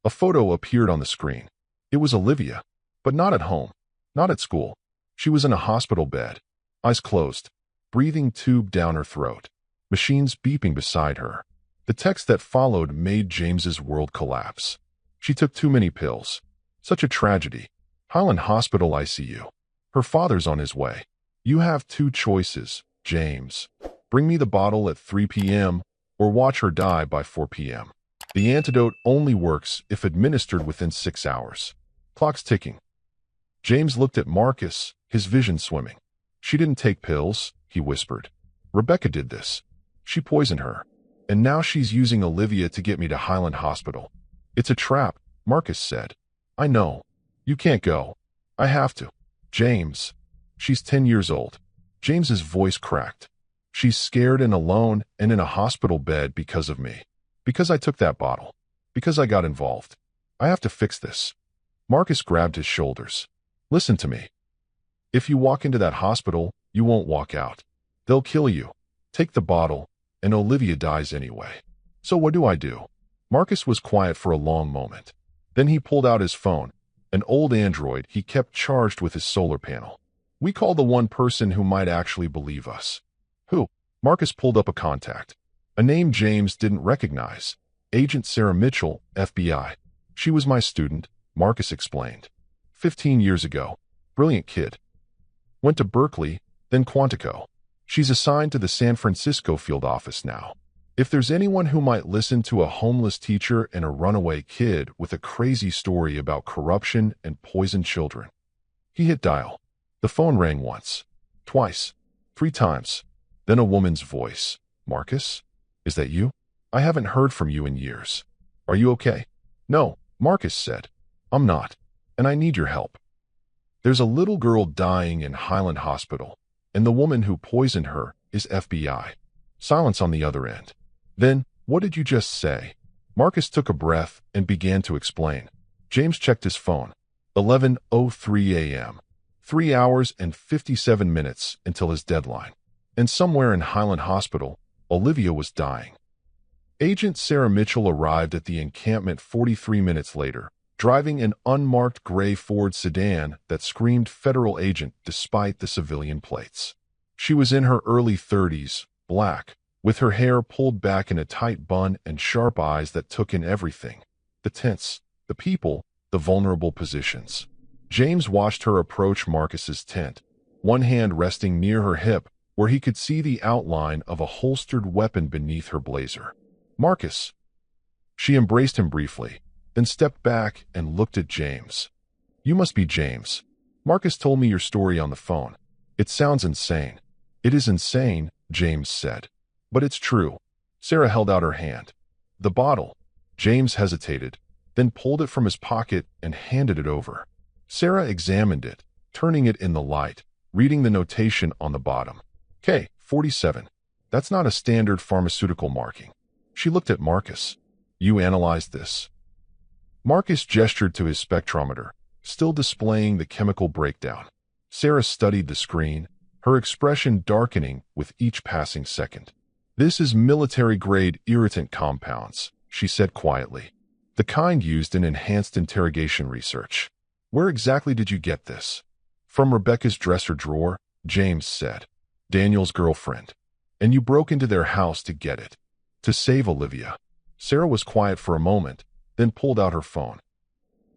A photo appeared on the screen. It was Olivia, but not at home, not at school. She was in a hospital bed, eyes closed, breathing tube down her throat, machines beeping beside her. The text that followed made James's world collapse. She took too many pills. Such a tragedy. Highland Hospital ICU. Her father's on his way. You have 2 choices, James. Bring me the bottle at 3 p.m. or watch her die by 4 p.m. The antidote only works if administered within 6 hours. Clock's ticking. James looked at Marcus, his vision swimming. She didn't take pills, he whispered. Rebecca did this. She poisoned her. And now she's using Olivia to get me to Highland Hospital. It's a trap, Marcus said. I know. You can't go. I have to. James. She's 10 years old. James's voice cracked. She's scared and alone and in a hospital bed because of me. Because I took that bottle. Because I got involved. I have to fix this. Marcus grabbed his shoulders. Listen to me. If you walk into that hospital, you won't walk out. They'll kill you. Take the bottle, and Olivia dies anyway. So what do? Marcus was quiet for a long moment. Then he pulled out his phone, an old Android he kept charged with his solar panel. We call the one person who might actually believe us. Who? Marcus pulled up a contact. A name James didn't recognize. Agent Sarah Mitchell, FBI. She was my student, Marcus explained. 15 years ago. Brilliant kid. Went to Berkeley, then Quantico. She's assigned to the San Francisco field office now. If there's anyone who might listen to a homeless teacher and a runaway kid with a crazy story about corruption and poisoned children. He hit dial. The phone rang once, twice, 3 times. Then a woman's voice. Marcus? Is that you? I haven't heard from you in years. Are you okay? No, Marcus said. I'm not. And I need your help. There's a little girl dying in Highland Hospital, and the woman who poisoned her is FBI. Silence on the other end. Then, what did you just say? Marcus took a breath and began to explain. James checked his phone. 11:03 a.m. 3 hours and 57 minutes until his deadline. And somewhere in Highland Hospital, Olivia was dying. Agent Sarah Mitchell arrived at the encampment 43 minutes later, driving an unmarked gray Ford sedan that screamed federal agent despite the civilian plates. She was in her early 30s, black, with her hair pulled back in a tight bun and sharp eyes that took in everything. The tents, the people, the vulnerable positions. James watched her approach Marcus's tent, one hand resting near her hip where he could see the outline of a holstered weapon beneath her blazer. Marcus. She embraced him briefly, then stepped back and looked at James. You must be James. Marcus told me your story on the phone. It sounds insane. It is insane, James said. But it's true. Sarah held out her hand. The bottle. James hesitated, then pulled it from his pocket and handed it over. Sarah examined it, turning it in the light, reading the notation on the bottom. K47. That's not a standard pharmaceutical marking. She looked at Marcus. You analyzed this. Marcus gestured to his spectrometer, still displaying the chemical breakdown. Sarah studied the screen, her expression darkening with each passing second. This is military-grade irritant compounds, she said quietly. The kind used in enhanced interrogation research. Where exactly did you get this? From Rebecca's dresser drawer, James said. Daniel's girlfriend. And you broke into their house to get it. To save Olivia. Sarah was quiet for a moment, then pulled out her phone.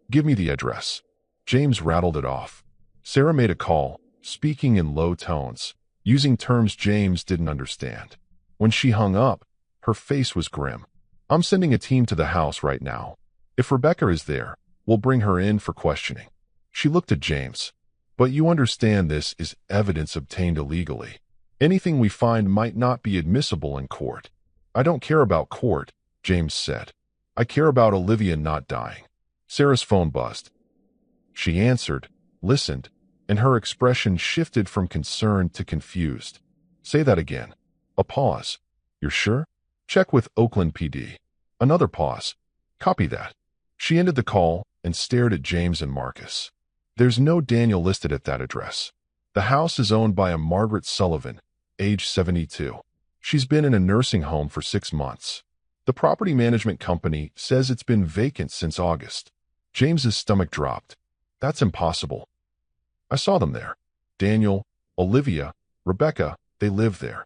Give me the address. James rattled it off. Sarah made a call, speaking in low tones, using terms James didn't understand. When she hung up, her face was grim. I'm sending a team to the house right now. If Rebecca is there, we'll bring her in for questioning. She looked at James. But you understand this is evidence obtained illegally. Anything we find might not be admissible in court. I don't care about court, James said. I care about Olivia not dying. Sarah's phone buzzed. She answered, listened, and her expression shifted from concerned to confused. Say that again. A pause. You're sure? Check with Oakland PD. Another pause. Copy that. She ended the call and stared at James and Marcus. There's no Daniel listed at that address. The house is owned by a Margaret Sullivan, age 72. She's been in a nursing home for 6 months. The property management company says it's been vacant since August. James's stomach dropped. That's impossible. I saw them there. Daniel, Olivia, Rebecca, they live there.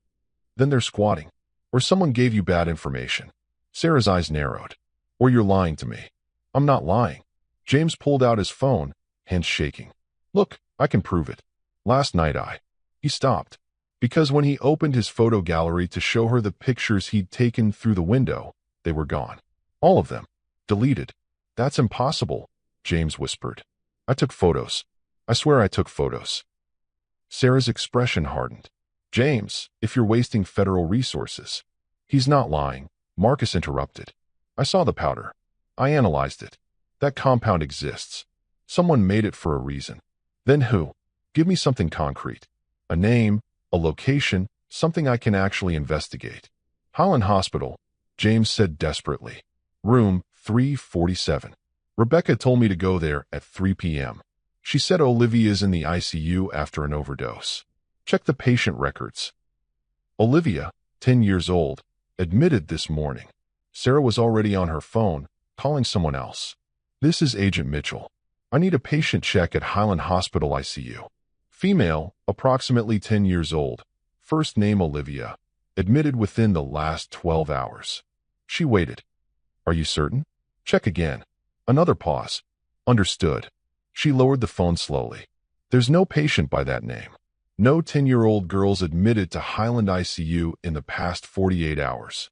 Then they're squatting. Or someone gave you bad information. Sarah's eyes narrowed. Or you're lying to me. I'm not lying. James pulled out his phone, hands shaking. Look, I can prove it. Last night He stopped. Because when he opened his photo gallery to show her the pictures he'd taken through the window, they were gone. All of them. Deleted. That's impossible, James whispered. I took photos. I swear I took photos. Sarah's expression hardened. James, if you're wasting federal resources. He's not lying, Marcus interrupted. I saw the powder. I analyzed it. That compound exists. Someone made it for a reason. Then who? Give me something concrete. A name, a location, something I can actually investigate. Highland Hospital, James said desperately. Room 347. Rebecca told me to go there at 3 p.m. She said Olivia's in the ICU after an overdose. Check the patient records. Olivia, 10 years old, admitted this morning. Sarah was already on her phone, calling someone else. This is Agent Mitchell. I need a patient check at Highland Hospital ICU. Female, approximately 10 years old. First name Olivia. Admitted within the last 12 hours. She waited. Are you certain? Check again. Another pause. Understood. She lowered the phone slowly. There's no patient by that name. No 10-year-old girls admitted to Highland ICU in the past 48 hours.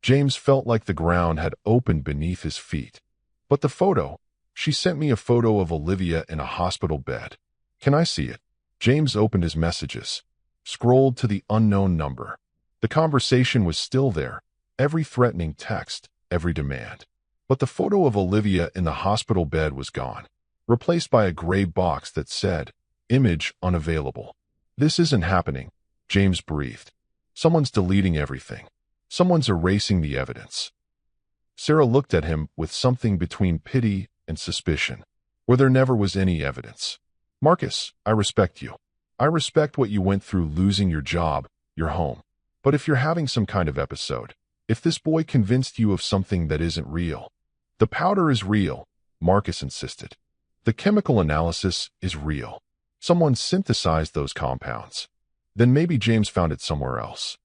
James felt like the ground had opened beneath his feet. But the photo. She sent me a photo of Olivia in a hospital bed. Can I see it? James opened his messages. Scrolled to the unknown number. The conversation was still there. Every threatening text, every demand. But the photo of Olivia in the hospital bed was gone. Replaced by a gray box that said, Image unavailable. This isn't happening, James breathed. Someone's deleting everything. Someone's erasing the evidence. Sarah looked at him with something between pity and suspicion, where there never was any evidence. Marcus, I respect you. I respect what you went through losing your job, your home. But if you're having some kind of episode, if this boy convinced you of something that isn't real, the powder is real, Marcus insisted. The chemical analysis is real. Someone synthesized those compounds. Then maybe James found it somewhere else.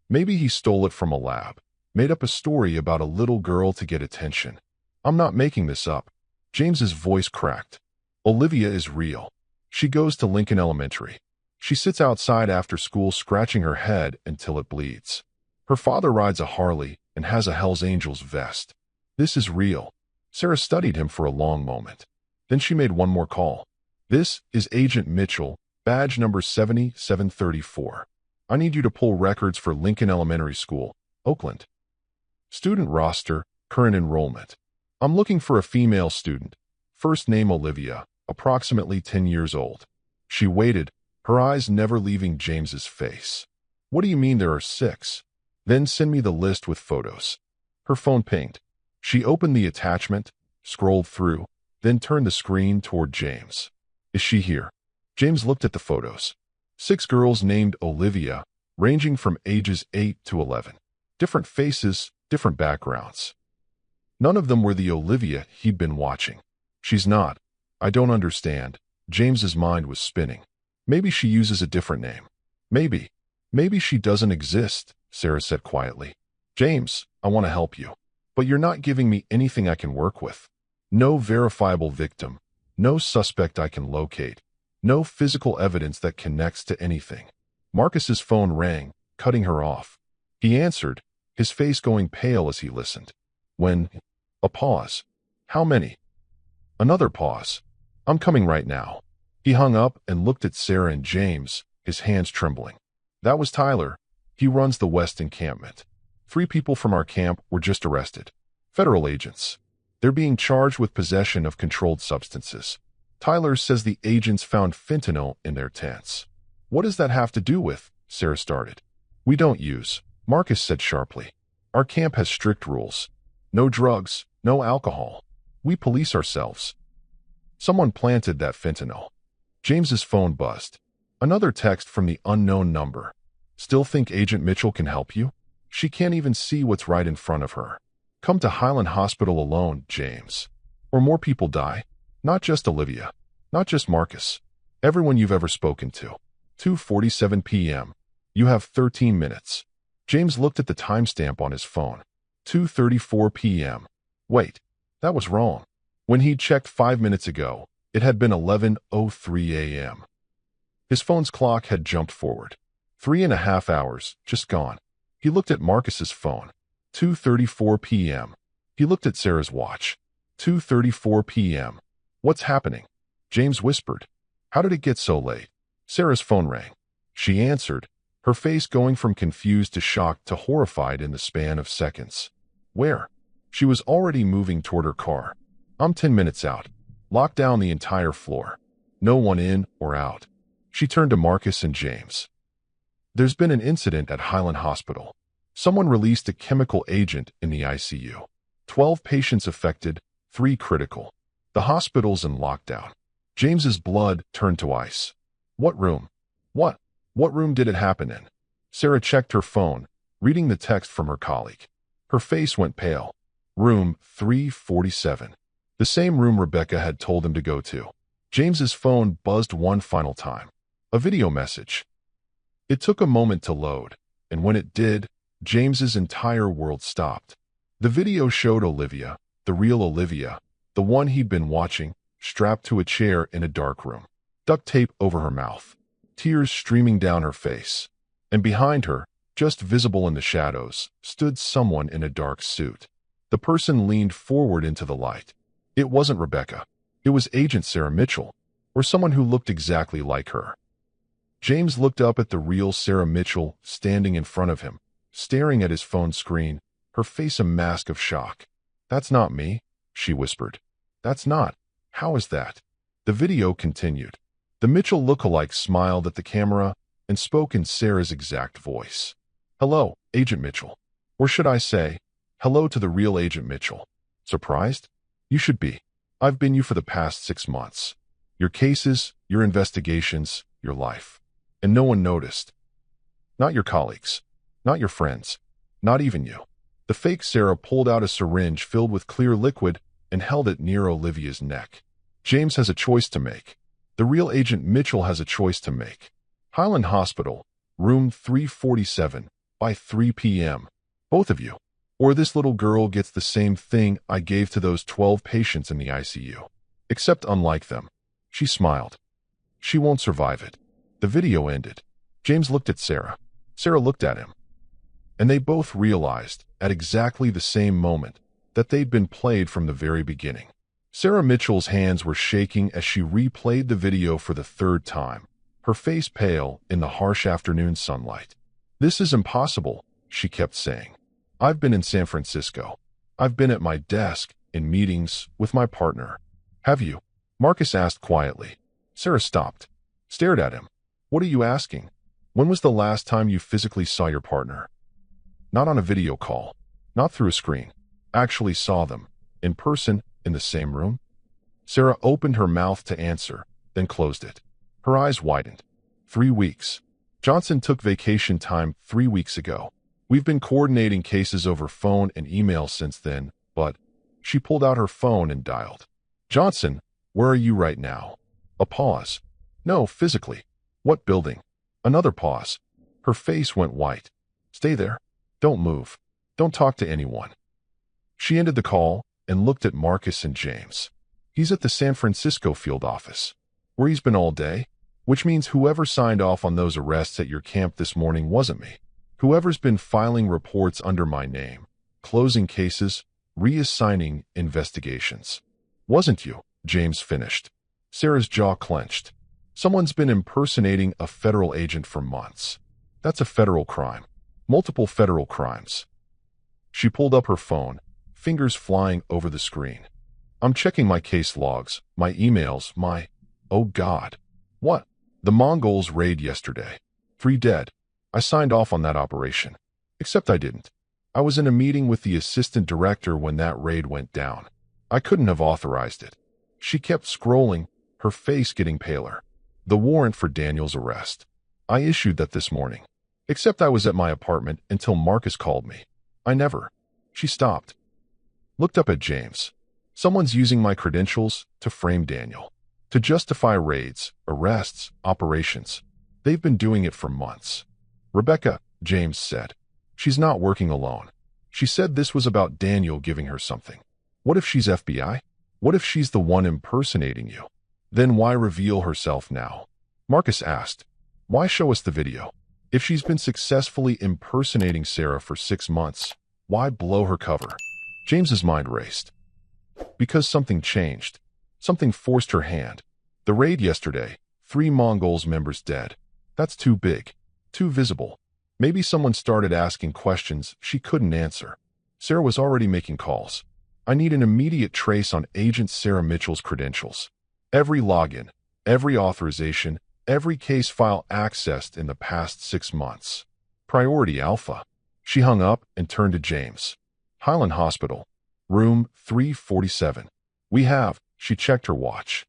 Maybe he stole it from a lab, made up a story about a little girl to get attention. I'm not making this up. James's voice cracked. Olivia is real. She goes to Lincoln Elementary. She sits outside after school scratching her head until it bleeds. Her father rides a Harley and has a Hells Angels vest. This is real. Sarah studied him for a long moment. Then she made one more call. This is Agent Mitchell, badge number 7734. I need you to pull records for Lincoln Elementary School, Oakland. Student roster, current enrollment. I'm looking for a female student. First name Olivia, approximately 10 years old. She waited, her eyes never leaving James's face. What do you mean there are 6? Then send me the list with photos. Her phone pinged. She opened the attachment, scrolled through, then turned the screen toward James. Is she here? James looked at the photos. 6 girls named Olivia, ranging from ages 8 to 11. Different faces, different backgrounds. None of them were the Olivia he'd been watching. She's not. I don't understand. James's mind was spinning. Maybe she uses a different name. Maybe. Maybe she doesn't exist, Sarah said quietly. James, I want to help you. But you're not giving me anything I can work with. No verifiable victim. No suspect I can locate. No physical evidence that connects to anything. Marcus's phone rang, cutting her off. He answered, his face going pale as he listened. When? A pause. How many? Another pause. I'm coming right now. He hung up and looked at Sarah and James, his hands trembling. That was Tyler. He runs the West encampment. 3 people from our camp were just arrested. Federal agents. They're being charged with possession of controlled substances. Tyler says the agents found fentanyl in their tents. What does that have to do with? Sarah started. We don't use, Marcus said sharply. Our camp has strict rules. No drugs, no alcohol. We police ourselves. Someone planted that fentanyl. James's phone buzzed. Another text from the unknown number. Still think Agent Mitchell can help you? She can't even see what's right in front of her. Come to Highland Hospital alone, James. Or more people die. Not just Olivia. Not just Marcus. Everyone you've ever spoken to. 2:47 p.m. You have 13 minutes. James looked at the timestamp on his phone. 2:34 p.m. Wait, that was wrong. When he'd checked 5 minutes ago, it had been 11:03 a.m. His phone's clock had jumped forward. 3.5 hours, just gone. He looked at Marcus's phone. 2:34 p.m. He looked at Sarah's watch. 2:34 p.m. What's happening? James whispered. How did it get so late? Sarah's phone rang. She answered, her face going from confused to shocked to horrified in the span of seconds. Where? She was already moving toward her car. I'm 10 minutes out. Lock down the entire floor. No one in or out. She turned to Marcus and James. There's been an incident at Highland Hospital. Someone released a chemical agent in the ICU. 12 patients affected, 3 critical. The hospital's in lockdown. James's blood turned to ice. What room? What room did it happen in? Sarah checked her phone, reading the text from her colleague. Her face went pale. Room 347. The same room Rebecca had told him to go to. James's phone buzzed one final time. A video message. It took a moment to load, and when it did, James's entire world stopped. The video showed Olivia, the real Olivia, the one he'd been watching, strapped to a chair in a dark room. Duct tape over her mouth. Tears streaming down her face. And behind her, just visible in the shadows, stood someone in a dark suit. The person leaned forward into the light. It wasn't Rebecca. It was Agent Sarah Mitchell, or someone who looked exactly like her. James looked up at the real Sarah Mitchell standing in front of him, staring at his phone screen, her face a mask of shock. That's not me, she whispered. That's not. How is that? The video continued. The Mitchell lookalike smiled at the camera and spoke in Sarah's exact voice. Hello, Agent Mitchell. Or should I say, hello to the real Agent Mitchell. Surprised? You should be. I've been you for the past 6 months. Your cases, your investigations, your life. And no one noticed. Not your colleagues. Not your friends. Not even you. The fake Sarah pulled out a syringe filled with clear liquid and held it near Olivia's neck. James has a choice to make. The real Agent Mitchell has a choice to make. Highland Hospital, room 347, by 3 p.m. Both of you. Or this little girl gets the same thing I gave to those 12 patients in the ICU. Except unlike them. She smiled. She won't survive it. The video ended. James looked at Sarah. Sarah looked at him. And they both realized, at exactly the same moment, that they'd been played from the very beginning. Sarah Mitchell's hands were shaking as she replayed the video for the 3rd time, her face pale in the harsh afternoon sunlight. This is impossible, she kept saying. I've been in San Francisco. I've been at my desk, in meetings, with my partner. Have you? Marcus asked quietly. Sarah stopped, stared at him. What are you asking? When was the last time you physically saw your partner? Not on a video call. Not through a screen. Actually saw them. In person, in the same room? Sarah opened her mouth to answer, then closed it. Her eyes widened. 3 weeks. Johnson took vacation time 3 weeks ago. We've been coordinating cases over phone and email since then, but she pulled out her phone and dialed. Johnson, where are you right now? A pause. No, physically. What building? Another pause. Her face went white. Stay there. Don't move. Don't talk to anyone. She ended the call and looked at Marcus and James. He's at the San Francisco field office, where he's been all day, which means whoever signed off on those arrests at your camp this morning wasn't me. Whoever's been filing reports under my name, closing cases, reassigning investigations. Wasn't you, James finished. Sarah's jaw clenched. Someone's been impersonating a federal agent for months. That's a federal crime. Multiple federal crimes. She pulled up her phone, fingers flying over the screen. I'm checking my case logs, my emails, my... Oh God. What? The Mongols raid yesterday. 3 dead. I signed off on that operation. Except I didn't. I was in a meeting with the assistant director when that raid went down. I couldn't have authorized it. She kept scrolling, her face getting paler. The warrant for Daniel's arrest. I issued that this morning. Except I was at my apartment until Marcus called me. I never. She stopped. Looked up at James. Someone's using my credentials to frame Daniel. To justify raids, arrests, operations. They've been doing it for months. Rebecca, James said. She's not working alone. She said this was about Daniel giving her something. What if she's FBI? What if she's the one impersonating you? Then why reveal herself now? Marcus asked. Why show us the video? If she's been successfully impersonating Sarah for 6 months, why blow her cover? James's mind raced. Because something changed. Something forced her hand. The raid yesterday, 3 Mongols members dead. That's too big. Too visible. Maybe someone started asking questions she couldn't answer. Sarah was already making calls. I need an immediate trace on Agent Sarah Mitchell's credentials. Every login, every authorization, every case file accessed in the past 6 months. Priority Alpha. She hung up and turned to James. Highland Hospital. Room 347. We have, she checked her watch.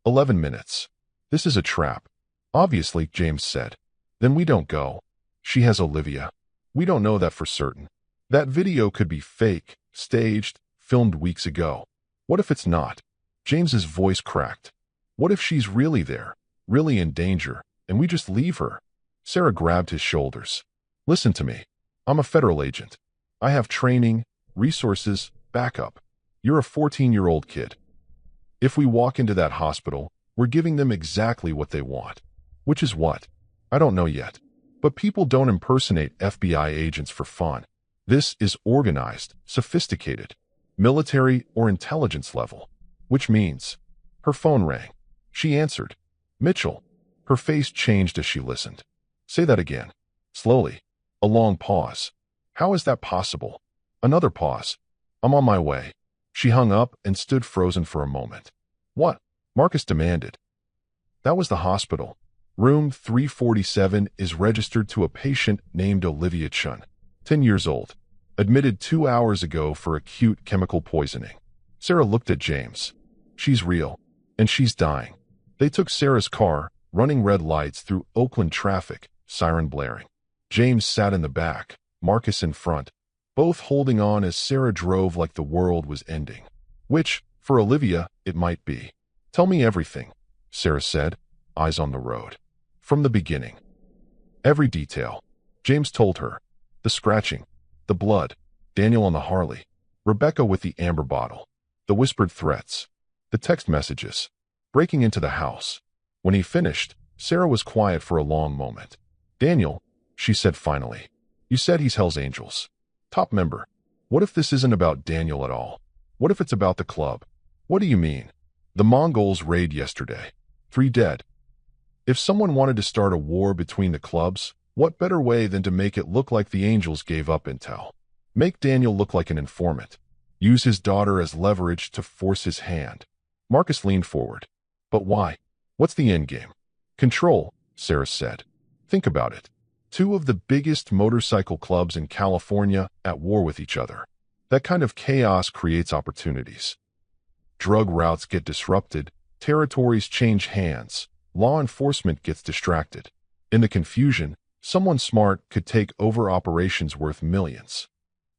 11 minutes. This is a trap. Obviously, James said. Then we don't go. She has Olivia. We don't know that for certain. That video could be fake, staged, filmed weeks ago. What if it's not? James's voice cracked. What if she's really there, really in danger, and we just leave her? Sarah grabbed his shoulders. Listen to me. I'm a federal agent. I have training, resources, backup. You're a 14-year-old kid. If we walk into that hospital, we're giving them exactly what they want. Which is what? I don't know yet. But people don't impersonate FBI agents for fun. This is organized, sophisticated, military or intelligence level. Which means, her phone rang. She answered. Mitchell. Her face changed as she listened. Say that again. Slowly. A long pause. How is that possible? Another pause. I'm on my way. She hung up and stood frozen for a moment. What? Marcus demanded. That was the hospital. Room 347 is registered to a patient named Olivia Chun, 10 years old, admitted 2 hours ago for acute chemical poisoning. Sarah looked at James. She's real, and she's dying. They took Sarah's car, running red lights through Oakland traffic, siren blaring. James sat in the back, Marcus in front, both holding on as Sarah drove like the world was ending. Which, for Olivia, it might be. Tell me everything, Sarah said, eyes on the road. From the beginning. Every detail. James told her. The scratching, the blood, Daniel on the Harley, Rebecca with the amber bottle, the whispered threats, the text messages, breaking into the house. When he finished, Sarah was quiet for a long moment. Daniel, she said finally, you said he's Hell's Angels. Top member. What if this isn't about Daniel at all? What if it's about the club? What do you mean? The Mongols raid yesterday. 3 dead. If someone wanted to start a war between the clubs, what better way than to make it look like the Angels gave up intel? Make Daniel look like an informant. Use his daughter as leverage to force his hand. Marcus leaned forward. But why? What's the endgame? Control, Sarah said. Think about it. 2 of the biggest motorcycle clubs in California at war with each other. That kind of chaos creates opportunities. Drug routes get disrupted, territories change hands, law enforcement gets distracted. In the confusion, someone smart could take over operations worth millions.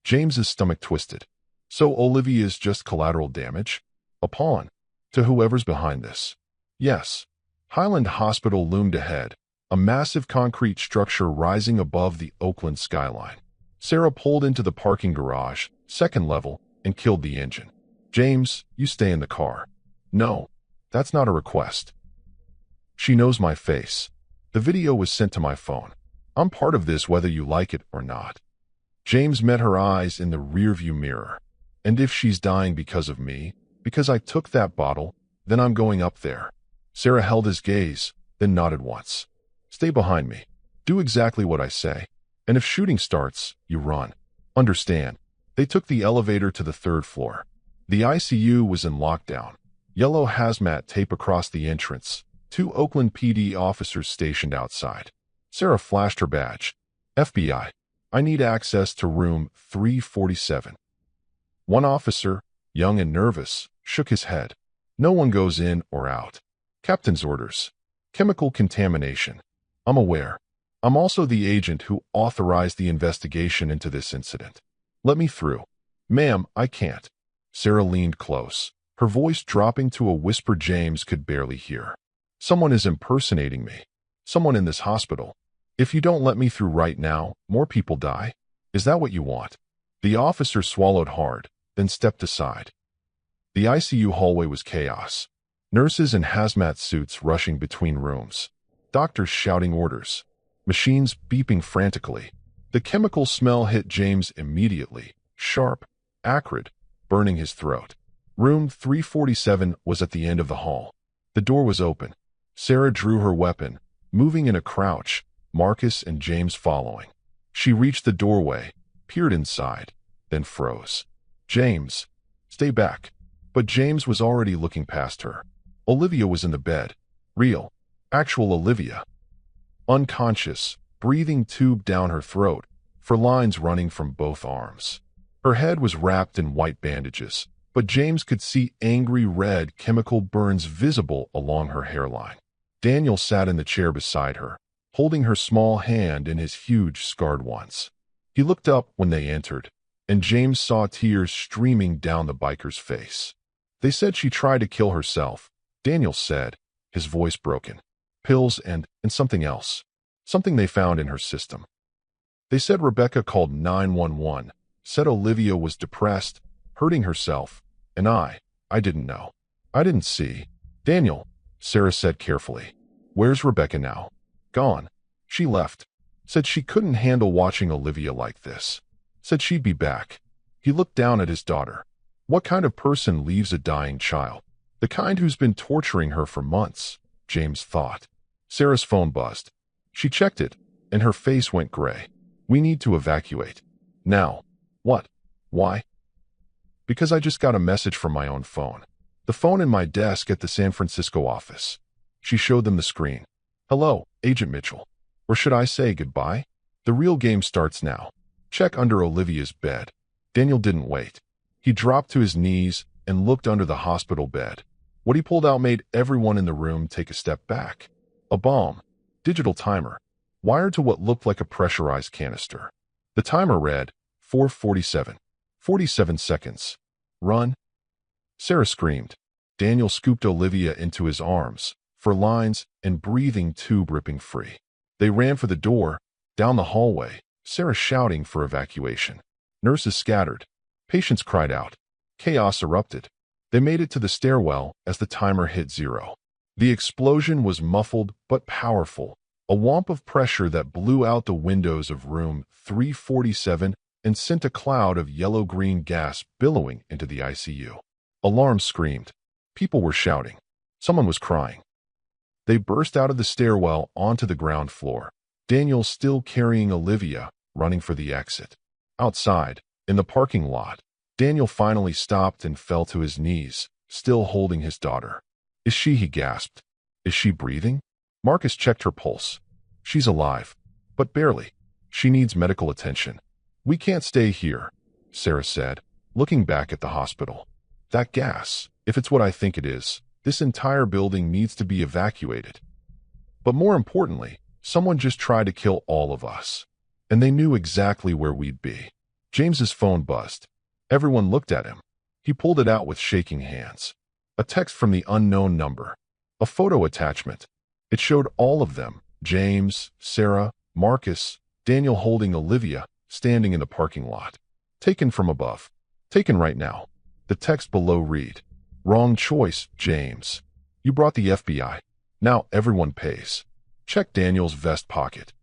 James's stomach twisted. So Olivia's just collateral damage? A pawn? To whoever's behind this? Yes. Highland Hospital loomed ahead, a massive concrete structure rising above the Oakland skyline. Sarah pulled into the parking garage, 2nd level, and killed the engine. James, you stay in the car. No, that's not a request. She knows my face. The video was sent to my phone. I'm part of this whether you like it or not. James met her eyes in the rearview mirror. And if she's dying because of me, because I took that bottle, then I'm going up there. Sarah held his gaze, then nodded once. Stay behind me. Do exactly what I say. And if shooting starts, you run. Understand? They took the elevator to the 3rd floor. The ICU was in lockdown. Yellow hazmat tape across the entrance. 2 Oakland PD officers stationed outside. Sarah flashed her badge. FBI. I need access to room 347. One officer, young and nervous, shook his head. No one goes in or out. Captain's orders. Chemical contamination. I'm aware. I'm also the agent who authorized the investigation into this incident. Let me through. Ma'am, I can't. Sarah leaned close, her voice dropping to a whisper James could barely hear. Someone is impersonating me. Someone in this hospital. If you don't let me through right now, more people die. Is that what you want? The officer swallowed hard, then stepped aside. The ICU hallway was chaos. Nurses in hazmat suits rushing between rooms. Doctors shouting orders. machines beeping frantically. The chemical smell hit James immediately, sharp, acrid, burning his throat. Room 347 was at the end of the hall. The door was open. Sarah drew her weapon, moving in a crouch, Marcus and James following. She reached the doorway, peered inside, then froze. "James, stay back." But James was already looking past her. Olivia was in the bed. Real, actual Olivia. Unconscious, breathing tube down her throat, for lines running from both arms. Her head was wrapped in white bandages, but James could see angry red chemical burns visible along her hairline. Daniel sat in the chair beside her, holding her small hand in his huge scarred ones. He looked up when they entered, and James saw tears streaming down the biker's face. "They said she tried to kill herself," Daniel said, his voice broken. "Pills and something else. Something they found in her system. They said Rebecca called 911, said Olivia was depressed, hurting herself, and I didn't know. I didn't see." "Daniel," Sarah said carefully, "where's Rebecca now?" "Gone. She left. Said she couldn't handle watching Olivia like this. Said she'd be back." He looked down at his daughter. What kind of person leaves a dying child? The kind who's been torturing her for months, James thought. Sarah's phone buzzed. She checked it, and her face went gray. "We need to evacuate. Now." "What? Why?" "Because I just got a message from my own phone. The phone in my desk at the San Francisco office." She showed them the screen. "Hello, Agent Mitchell. Or should I say goodbye? The real game starts now. Check under Olivia's bed." Daniel didn't wait. He dropped to his knees and looked under the hospital bed. What he pulled out made everyone in the room take a step back. A bomb. Digital timer. Wired to what looked like a pressurized canister. The timer read, 4:47. 47 seconds. "Run." Sarah screamed. Daniel scooped Olivia into his arms, for lines and breathing tube ripping free. They ran for the door, down the hallway, Sarah shouting for evacuation. Nurses scattered. Patients cried out. Chaos erupted. They made it to the stairwell as the timer hit 0. The explosion was muffled but powerful, a whomp of pressure that blew out the windows of room 347 and sent a cloud of yellow-green gas billowing into the ICU. Alarms screamed. People were shouting. Someone was crying. They burst out of the stairwell onto the ground floor, Daniel still carrying Olivia, running for the exit. Outside, in the parking lot, Daniel finally stopped and fell to his knees, still holding his daughter. "Is she?" he gasped. "Is she breathing?" Marcus checked her pulse. "She's alive, but barely. She needs medical attention." "We can't stay here," Sarah said, looking back at the hospital. "That gas, if it's what I think it is, this entire building needs to be evacuated. But more importantly, someone just tried to kill all of us. And they knew exactly where we'd be." James's phone buzzed. Everyone looked at him. He pulled it out with shaking hands. A text from the unknown number. A photo attachment. It showed all of them, James, Sarah, Marcus, Daniel holding Olivia, standing in the parking lot. "Taken from above. Taken right now." The text below read, "Wrong choice, James. You brought the FBI. Now everyone pays." Check Daniel's vest pocket.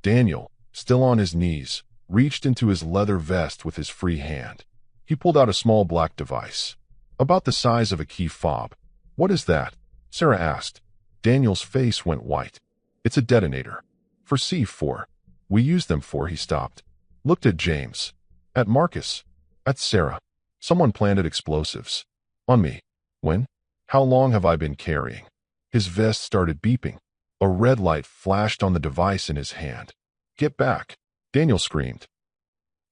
Daniel, still on his knees, reached into his leather vest with his free hand. He pulled out a small black device, about the size of a key fob. "What is that?" Sarah asked. Daniel's face went white. "It's a detonator. For C4. We use them for." He stopped. Looked at James. At Marcus. At Sarah. "Someone planted explosives. On me. When? How long have I been carrying?" His vest started beeping. A red light flashed on the device in his hand. "Get back!" Daniel screamed.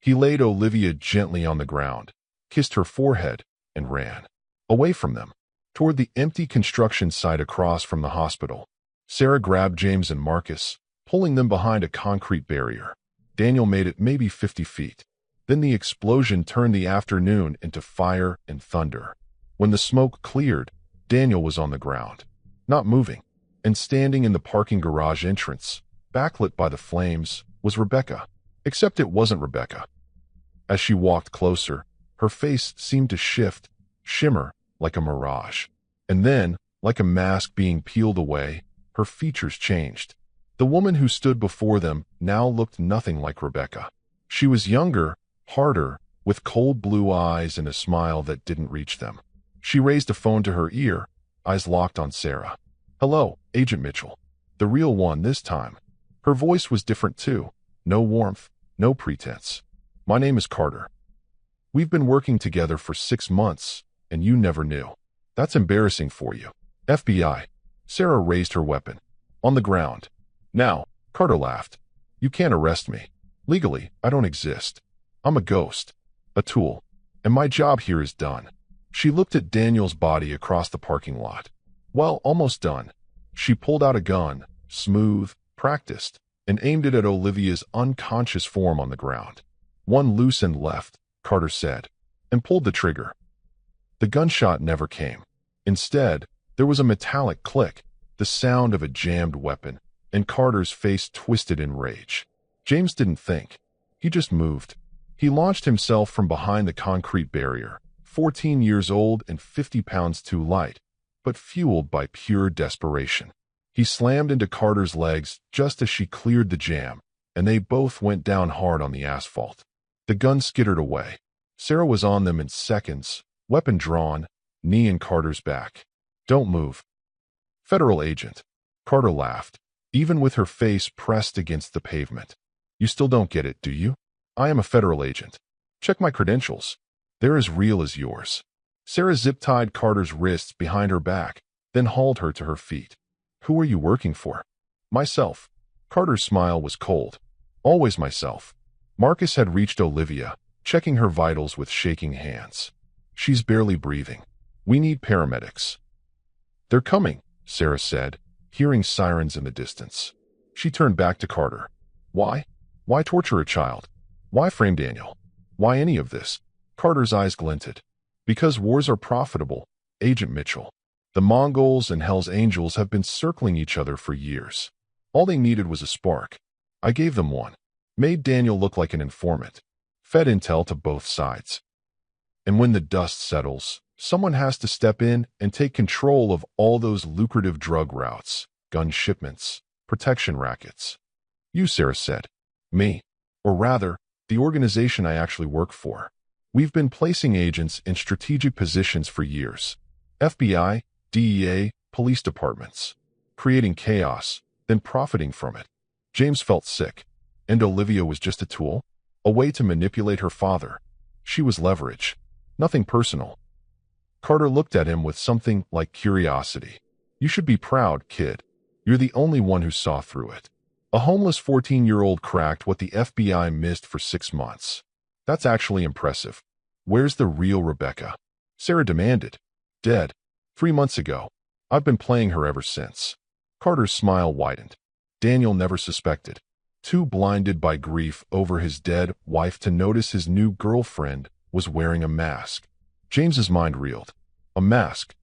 He laid Olivia gently on the ground, kissed her forehead, and ran. Away from them, toward the empty construction site across from the hospital. Sarah grabbed James and Marcus, pulling them behind a concrete barrier. Daniel made it maybe 50 feet. Then the explosion turned the afternoon into fire and thunder. When the smoke cleared, Daniel was on the ground, not moving, and standing in the parking garage entrance, backlit by the flames, was Rebecca. Except it wasn't Rebecca. As she walked closer, her face seemed to shift, shimmer, like a mirage. And then, like a mask being peeled away, her features changed. The The woman who stood before them now looked nothing like Rebecca. She was younger, harder, with cold blue eyes and a smile that didn't reach them. She raised a phone to her ear, eyes locked on Sarah. "Hello, Agent Mitchell. The real one this time." Her voice was different too. No warmth, no pretense. "My name is Carter. We've been working together for 6 months, and you never knew. That's embarrassing for you. FBI." Sarah raised her weapon. "On the ground." "Now," Carter laughed. "You can't arrest me. Legally, I don't exist. I'm a ghost, a tool, and my job here is done." She looked at Daniel's body across the parking lot. "Well, almost done." She pulled out a gun, smooth, practiced, and aimed it at Olivia's unconscious form on the ground. "One loose and left," Carter said, and pulled the trigger. The gunshot never came. Instead, there was a metallic click, the sound of a jammed weapon, and Carter's face twisted in rage. James didn't think. He just moved. He launched himself from behind the concrete barrier, 14 years old and 50 pounds too light, but fueled by pure desperation. He slammed into Carter's legs just as she cleared the jam, and they both went down hard on the asphalt. The gun skittered away. Sarah was on them in seconds, weapon drawn, knee in Carter's back. "Don't move." "Federal agent." Carter laughed, even with her face pressed against the pavement. "You still don't get it, do you? I am a federal agent. Check my credentials. They're as real as yours." Sarah zip-tied Carter's wrists behind her back, then hauled her to her feet. "Who are you working for?" "Myself." Carter's smile was cold. "Always myself." Marcus had reached Olivia, checking her vitals with shaking hands. "She's barely breathing. We need paramedics." "They're coming," Sarah said, hearing sirens in the distance. She turned back to Carter. "Why? Why torture a child? Why frame Daniel? Why any of this?" Carter's eyes glinted. "Because wars are profitable, Agent Mitchell. The Mongols and Hell's Angels have been circling each other for years. All they needed was a spark. I gave them one. Made Daniel look like an informant. Fed intel to both sides. And when the dust settles, someone has to step in and take control of all those lucrative drug routes, gun shipments, protection rackets." "You," Sarah said. "Me. Or rather, the organization I actually work for. We've been placing agents in strategic positions for years. FBI, DEA, police departments. Creating chaos, then profiting from it." James felt sick. And Olivia was just a tool? A way to manipulate her father. She was leverage. Nothing personal. Carter looked at him with something like curiosity. "You should be proud, kid. You're the only one who saw through it. A homeless 14-year-old cracked what the FBI missed for 6 months. That's actually impressive. Where's the real Rebecca?" Sarah demanded. "Dead. 3 months ago. I've been playing her ever since." Carter's smile widened. Daniel never suspected. Too blinded by grief over his dead wife to notice his new girlfriend was wearing a mask. James's mind reeled. A mask.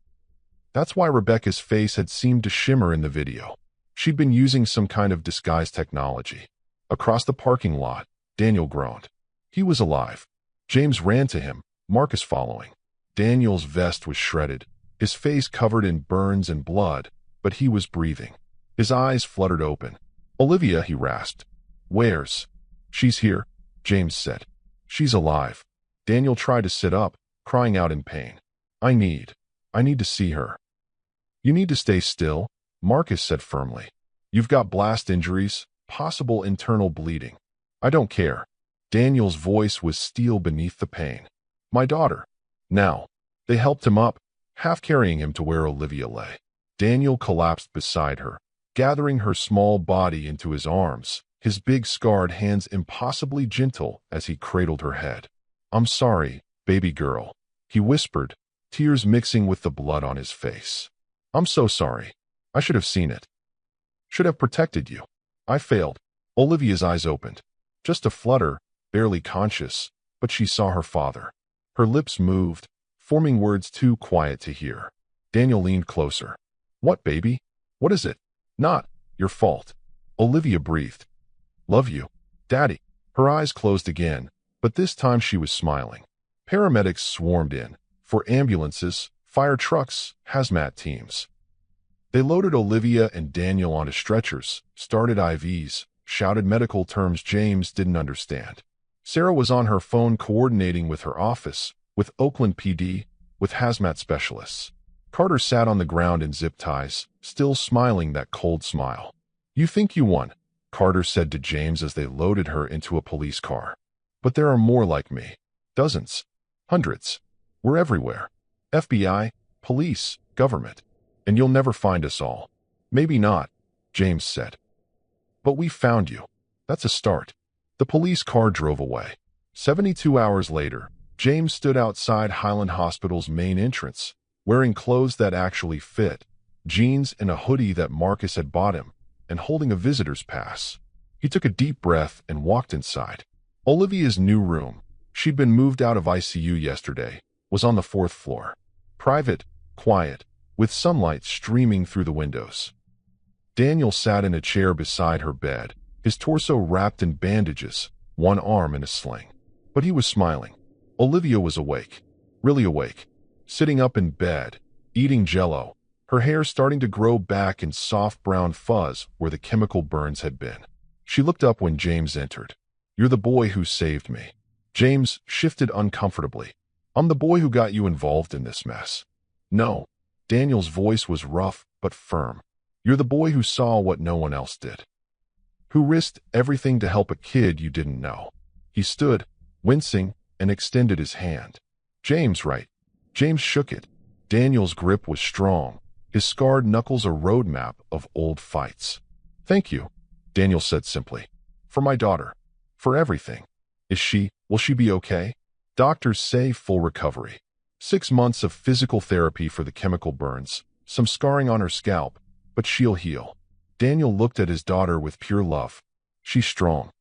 That's why Rebecca's face had seemed to shimmer in the video. She'd been using some kind of disguise technology. Across the parking lot, Daniel groaned. He was alive. James ran to him, Marcus following. Daniel's vest was shredded, his face covered in burns and blood, but he was breathing. His eyes fluttered open. "Olivia," he rasped. "Where's?" "She's here," James said. "She's alive." Daniel tried to sit up, crying out in pain. I need to see her." "You need to stay still," Marcus said firmly. "You've got blast injuries, possible internal bleeding." "I don't care." Daniel's voice was steel beneath the pain. "My daughter." Now. They helped him up, half carrying him to where Olivia lay. Daniel collapsed beside her, gathering her small body into his arms, his big scarred hands impossibly gentle as he cradled her head. "I'm sorry, baby girl," he whispered, tears mixing with the blood on his face. "I'm so sorry. I should have seen it. Should have protected you. I failed." Olivia's eyes opened. Just a flutter, barely conscious, but she saw her father. Her lips moved, forming words too quiet to hear. Daniel leaned closer. "What, baby? What is it?" "Not your fault." Olivia breathed. "Love you, Daddy." Her eyes closed again, but this time she was smiling. Paramedics swarmed in, for ambulances, fire trucks, hazmat teams. They loaded Olivia and Daniel onto stretchers, started IVs, shouted medical terms James didn't understand. Sarah was on her phone coordinating with her office, with Oakland PD, with hazmat specialists. Carter sat on the ground in zip ties, still smiling that cold smile. "You think you won," Carter said to James as they loaded her into a police car. "But there are more like me. Dozens. Hundreds. We're everywhere. FBI, police, government. And you'll never find us all." "Maybe not," James said. "But we found you. That's a start." The police car drove away. 72 hours later, James stood outside Highland Hospital's main entrance, wearing clothes that actually fit, jeans and a hoodie that Marcus had bought him, and holding a visitor's pass. He took a deep breath and walked inside. Olivia's new room, she'd been moved out of ICU yesterday, was on the 4th floor. Private, quiet, with sunlight streaming through the windows. Daniel sat in a chair beside her bed, his torso wrapped in bandages, one arm in a sling. But he was smiling. Olivia was awake, really awake, sitting up in bed, eating Jell-O, her hair starting to grow back in soft brown fuzz where the chemical burns had been. She looked up when James entered. "You're the boy who saved me." James shifted uncomfortably. "I'm the boy who got you involved in this mess." "No." Daniel's voice was rough but firm. "You're the boy who saw what no one else did. Who risked everything to help a kid you didn't know." He stood, wincing, and extended his hand. "James, right?" James shook it. Daniel's grip was strong, his scarred knuckles a roadmap of old fights. "Thank you," Daniel said simply. "For my daughter. For everything. Will she be okay?" "Doctors say full recovery. 6 months of physical therapy for the chemical burns, some scarring on her scalp, but she'll heal." Daniel looked at his daughter with pure love. "She's strong.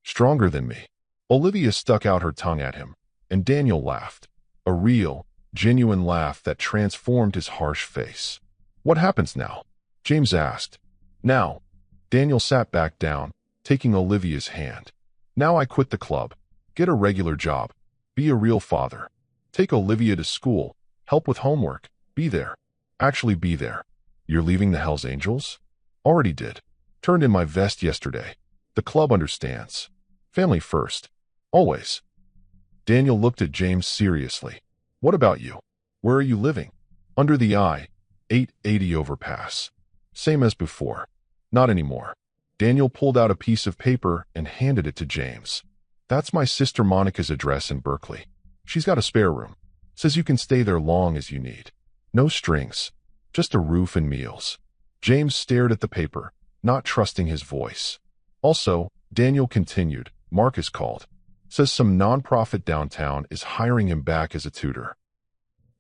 Stronger than me." Olivia stuck out her tongue at him, and Daniel laughed. A real, genuine laugh that transformed his harsh face. "What happens now?" James asked. "Now." Daniel sat back down, taking Olivia's hand. "Now I quit the club, get a regular job, be a real father, take Olivia to school, help with homework, be there. Actually be there." "You're leaving the Hells Angels?" "Already did. Turned in my vest yesterday. The club understands. Family first. Always." Daniel looked at James seriously. "What about you? Where are you living?" "Under the I-880 overpass. Same as before." "Not anymore." Daniel pulled out a piece of paper and handed it to James. "That's my sister Monica's address in Berkeley. She's got a spare room. Says you can stay there long as you need. No strings. Just a roof and meals." James stared at the paper, not trusting his voice. "Also," Daniel continued, "Marcus called. Says some nonprofit downtown is hiring him back as a tutor.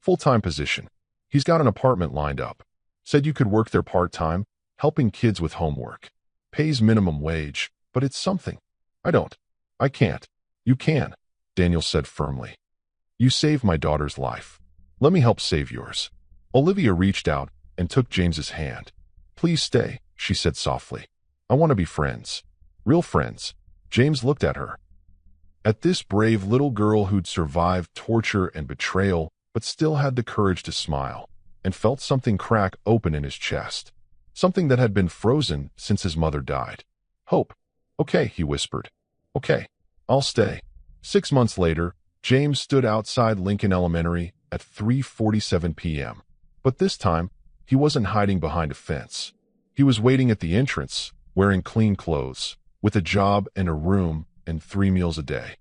Full-time position. He's got an apartment lined up. Said you could work there part-time, helping kids with homework. Pays minimum wage, but it's something." I can't." "You can," Daniel said firmly. "You saved my daughter's life. Let me help save yours." Olivia reached out and took James's hand. "Please stay," she said softly. "I want to be friends. Real friends." James looked at her. At this brave little girl who'd survived torture and betrayal, but still had the courage to smile, and felt something crack open in his chest. Something that had been frozen since his mother died. "Hope." "Okay," he whispered. "Okay, I'll stay." 6 months later, James stood outside Lincoln Elementary at 3:47 p.m. But this time, he wasn't hiding behind a fence. He was waiting at the entrance, wearing clean clothes, with a job and a room and 3 meals a day.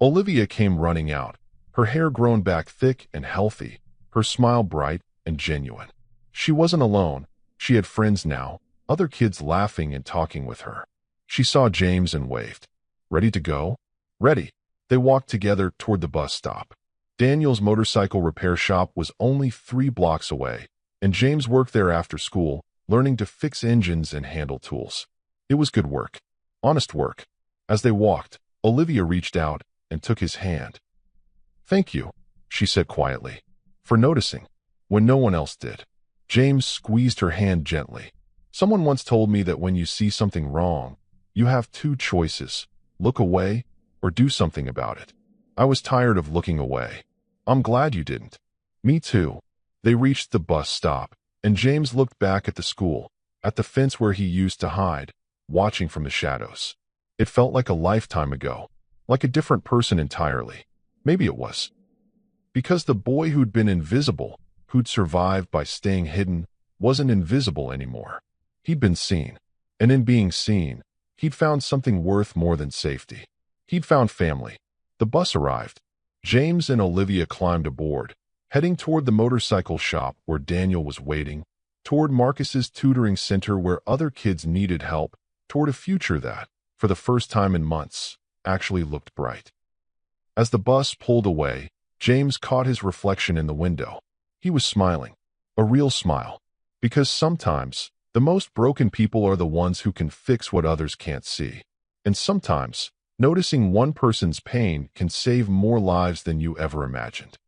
Olivia came running out, her hair grown back thick and healthy, her smile bright and genuine. She wasn't alone. She had friends now, other kids laughing and talking with her. She saw James and waved. "Ready to go?" "Ready." They walked together toward the bus stop. Daniel's motorcycle repair shop was only 3 blocks away, and James worked there after school, learning to fix engines and handle tools. It was good work. Honest work. As they walked, Olivia reached out and took his hand. "Thank you," she said quietly, "for noticing, when no one else did." James squeezed her hand gently. "Someone once told me that when you see something wrong, you have 2 choices, look away or do something about it. I was tired of looking away. I'm glad you didn't." "Me too." They reached the bus stop, And James looked back at the school, at the fence where he used to hide, watching from the shadows. It felt like a lifetime ago, like a different person entirely. Maybe it was. Because the boy who'd been invisible, who'd survived by staying hidden, wasn't invisible anymore. He'd been seen. And in being seen, he'd found something worth more than safety. He'd found family. The bus arrived. James and Olivia climbed aboard, heading toward the motorcycle shop where Daniel was waiting, toward Marcus's tutoring center where other kids needed help, toward a future that, for the first time in months, actually looked bright. As the bus pulled away, James caught his reflection in the window. He was smiling. A real smile. Because sometimes, the most broken people are the ones who can fix what others can't see. And sometimes, noticing one person's pain can save more lives than you ever imagined.